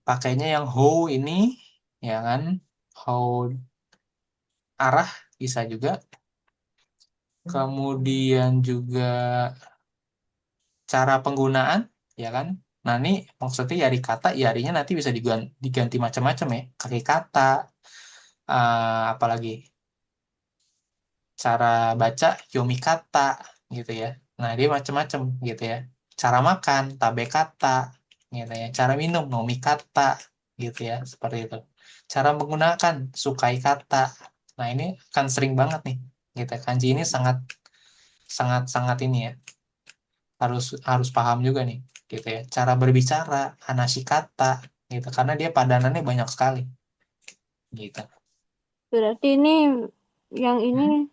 Pakainya yang hou ini, ya kan? Hou arah bisa juga. Kemudian juga cara penggunaan, ya kan? Nah, ini maksudnya yari kata, yarinya nanti bisa diganti macam-macam ya. Kaki kata, apalagi cara baca yomi kata gitu ya. Nah, dia macam-macam gitu ya. Cara makan, tabe kata gitu ya. Cara minum, nomi kata gitu ya, seperti itu. Cara menggunakan, sukai kata. Nah, ini kan sering banget nih gitu. Kanji ini sangat sangat sangat ini ya. Harus harus paham juga nih gitu ya. Cara berbicara, hanashi kata gitu. Karena dia padanannya banyak sekali gitu. Berarti ini yang ini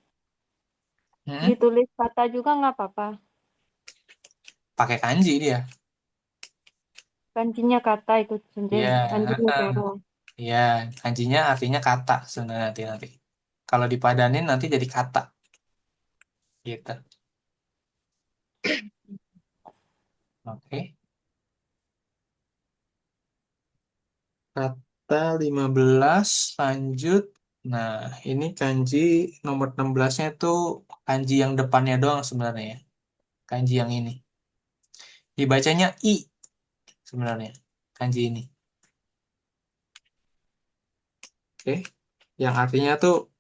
Hmm? Hmm? ditulis kata juga nggak apa-apa. Pakai kanji dia. Kanjinya kata itu sendiri. Iya, Kanjinya heeh. cara. Iya, kanjinya artinya kata sebenarnya nanti. Kalau dipadanin nanti jadi kata gitu. Oke. Kata 15 lanjut. Nah, ini kanji nomor 16-nya itu kanji yang depannya doang sebenarnya ya. Kanji yang ini. Dibacanya I sebenarnya kanji ini. Oke. Yang artinya tuh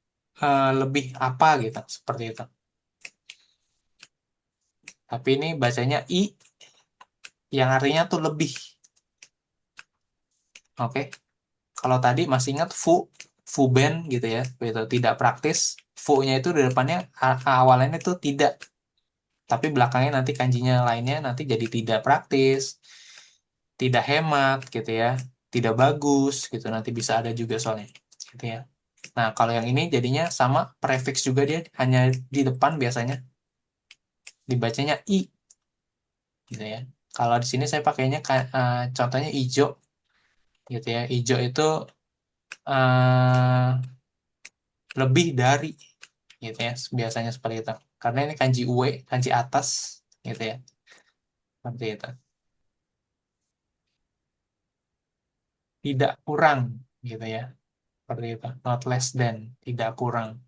lebih apa gitu, seperti itu. Tapi ini bacanya I yang artinya tuh lebih. Oke. Kalau tadi masih ingat fuben gitu ya, gitu. Tidak praktis. Fu-nya itu di depannya awalnya itu tidak, tapi belakangnya nanti kanjinya lainnya nanti jadi tidak praktis, tidak hemat gitu ya, tidak bagus gitu, nanti bisa ada juga soalnya gitu ya. Nah, kalau yang ini jadinya sama prefix juga, dia hanya di depan biasanya dibacanya i gitu ya. Kalau di sini saya pakainya contohnya ijo gitu ya. Ijo itu eh, lebih dari gitu ya, biasanya seperti itu. Karena ini kanji ue, kanji atas gitu ya. Seperti itu. Tidak kurang gitu ya. Seperti itu. Not less than, tidak kurang.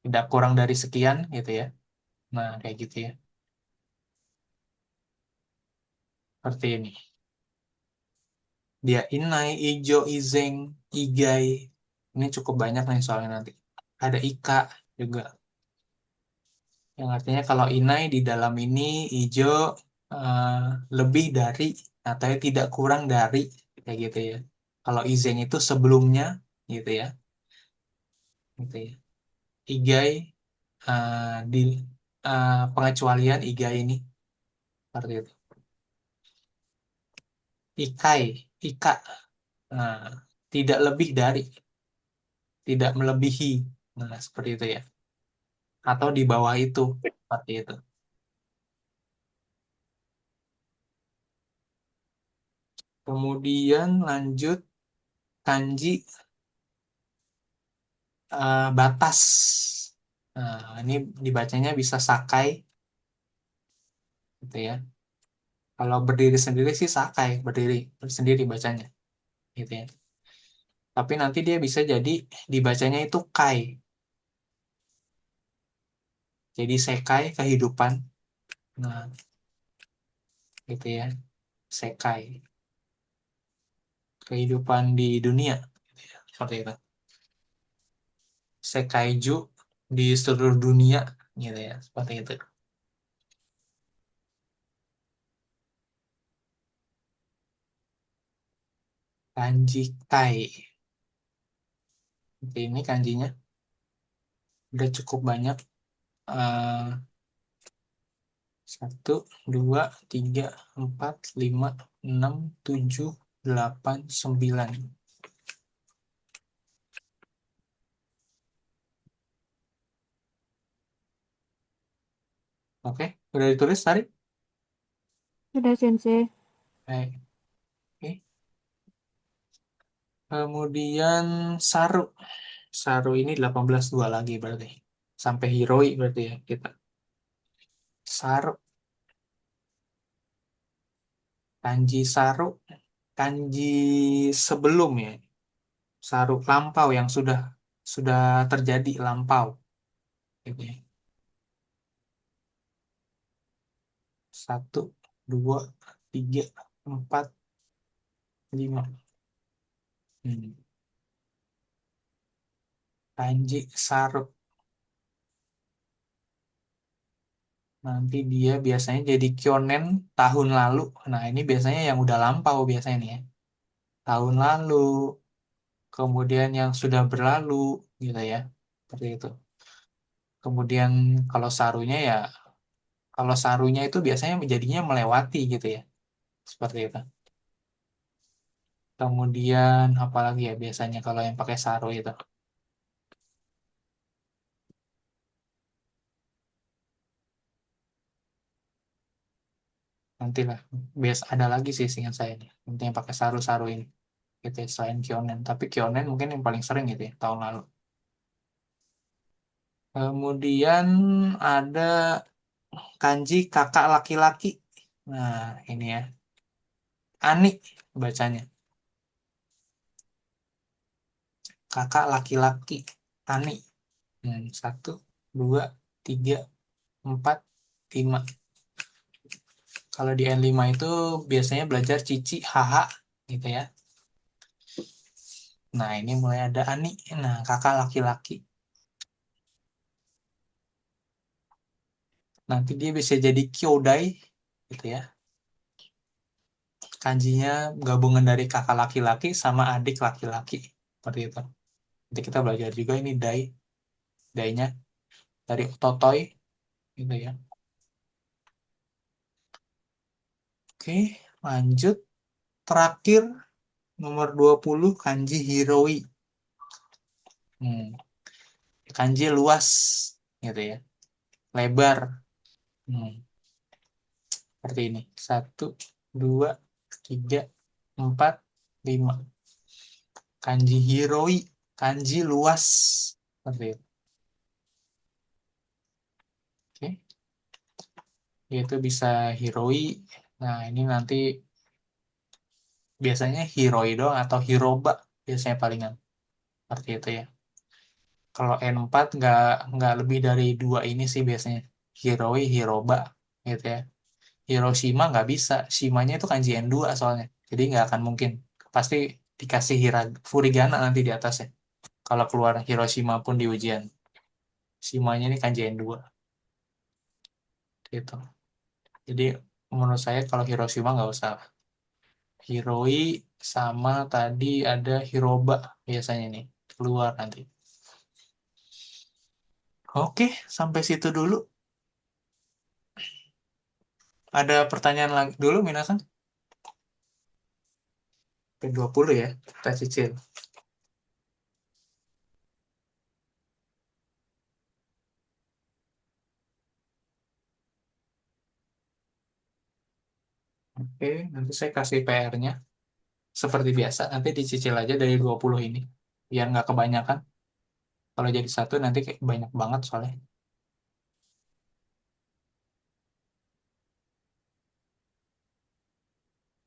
Tidak kurang dari sekian gitu ya. Nah, kayak gitu ya. Seperti ini. Dia inai, ijo, izeng, igai. Ini cukup banyak nih soalnya nanti. Ada ika juga. Yang artinya kalau inai di dalam ini ijo eh, lebih dari atau tidak kurang dari, kayak gitu ya. Kalau izeng itu sebelumnya gitu ya. Gitu ya. Igai di pengecualian igai ini seperti itu. Ikai, ika, nah, tidak lebih dari, tidak melebihi, nah seperti itu ya. Atau di bawah itu, seperti itu. Kemudian lanjut kanji batas. Nah, ini dibacanya bisa sakai, gitu ya. Kalau berdiri sendiri sih sakai, berdiri sendiri bacanya, gitu ya. Tapi nanti dia bisa jadi dibacanya itu kai. Jadi sekai kehidupan. Nah, gitu ya. Sekai kehidupan di dunia, gitu ya. Seperti itu. Sekaiju di seluruh dunia, gitu ya. Seperti itu. Kanji kai. Oke, ini kanjinya udah cukup banyak. Eh, 1, 2, 3, 4, 5, 6, 7, 8, 9. Oke, udah ditulis tadi? Sudah sensei. Baik. Oke. Kemudian Saru. Saru ini 18 lagi berarti. Sampai Hiroi berarti ya kita. Saru. Kanji saru, kanji sebelum ya. Saru lampau yang sudah terjadi lampau. Gitu ya. 1, 2, 3, 4, 5. Kanji saru. Nanti dia biasanya jadi kyonen tahun lalu. Nah, ini biasanya yang udah lampau biasanya nih ya. Tahun lalu, kemudian yang sudah berlalu, gitu ya. Seperti itu. Kemudian kalau sarunya itu biasanya menjadinya melewati gitu ya. Seperti itu. Kemudian apalagi ya biasanya kalau yang pakai saru itu. Nantilah, biasa ada lagi sih seingat saya nih. Yang pakai saru-saru ini. Gitu ya, selain kyonen. Tapi kyonen mungkin yang paling sering gitu ya, tahun lalu. Kemudian ada kanji kakak laki-laki. Nah, ini ya. Ani bacanya. Kakak laki-laki. Ani. 1, 2, 3, 4, 5. Kalau di N5 itu biasanya belajar cici, haha, gitu ya. Nah, ini mulai ada Ani. Nah, kakak laki-laki. Nanti dia bisa jadi kyodai, gitu ya. Kanjinya gabungan dari kakak laki-laki sama adik laki-laki. Seperti itu. Nanti kita belajar juga ini dai-nya dari totoy, gitu ya. Oke, lanjut. Terakhir, nomor 20, kanji hiroi. Kanji luas, gitu ya. Lebar. Seperti ini. 1, 2, 3, 4, 5. Kanji hiroi, kanji luas. Seperti itu. Oke. Yaitu bisa hiroi. Nah, ini nanti biasanya hiroi doang atau hiroba biasanya palingan. Seperti itu ya. Kalau N4 nggak lebih dari 2 ini sih biasanya. Hiroi, hiroba gitu ya. Hiroshima nggak bisa. Shimanya itu kanji N2 soalnya. Jadi nggak akan mungkin. Pasti dikasih furigana nanti di atasnya. Kalau keluar Hiroshima pun di ujian. Shimanya ini kanji N2. Gitu. Jadi menurut saya kalau Hiroshima nggak usah. Hiroi sama tadi ada hiroba biasanya nih. Keluar nanti. Oke, sampai situ dulu. Ada pertanyaan lagi dulu, Minasan? Ke 20 ya, kita cicil. Oke, nanti saya kasih PR-nya. Seperti biasa, nanti dicicil aja dari 20 ini. Biar nggak kebanyakan. Kalau jadi satu nanti kayak banyak banget soalnya.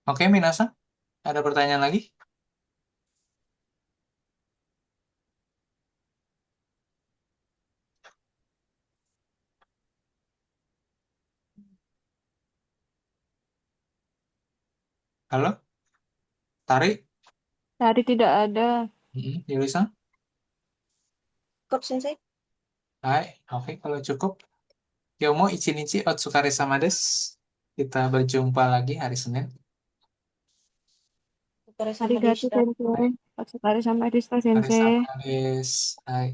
Oke, Minasan, ada pertanyaan lagi? Halo? Tari? Tadi tidak ada. Yulisan? Cukup, Sensei. Hai, oke, kalau cukup. Yomo ichinichi otsukare sama desu. Kita berjumpa lagi hari Senin. Otsukare sama Arigato deshita. sensei. Otsukare sama deshita Hari sensei. sama desu. Hai.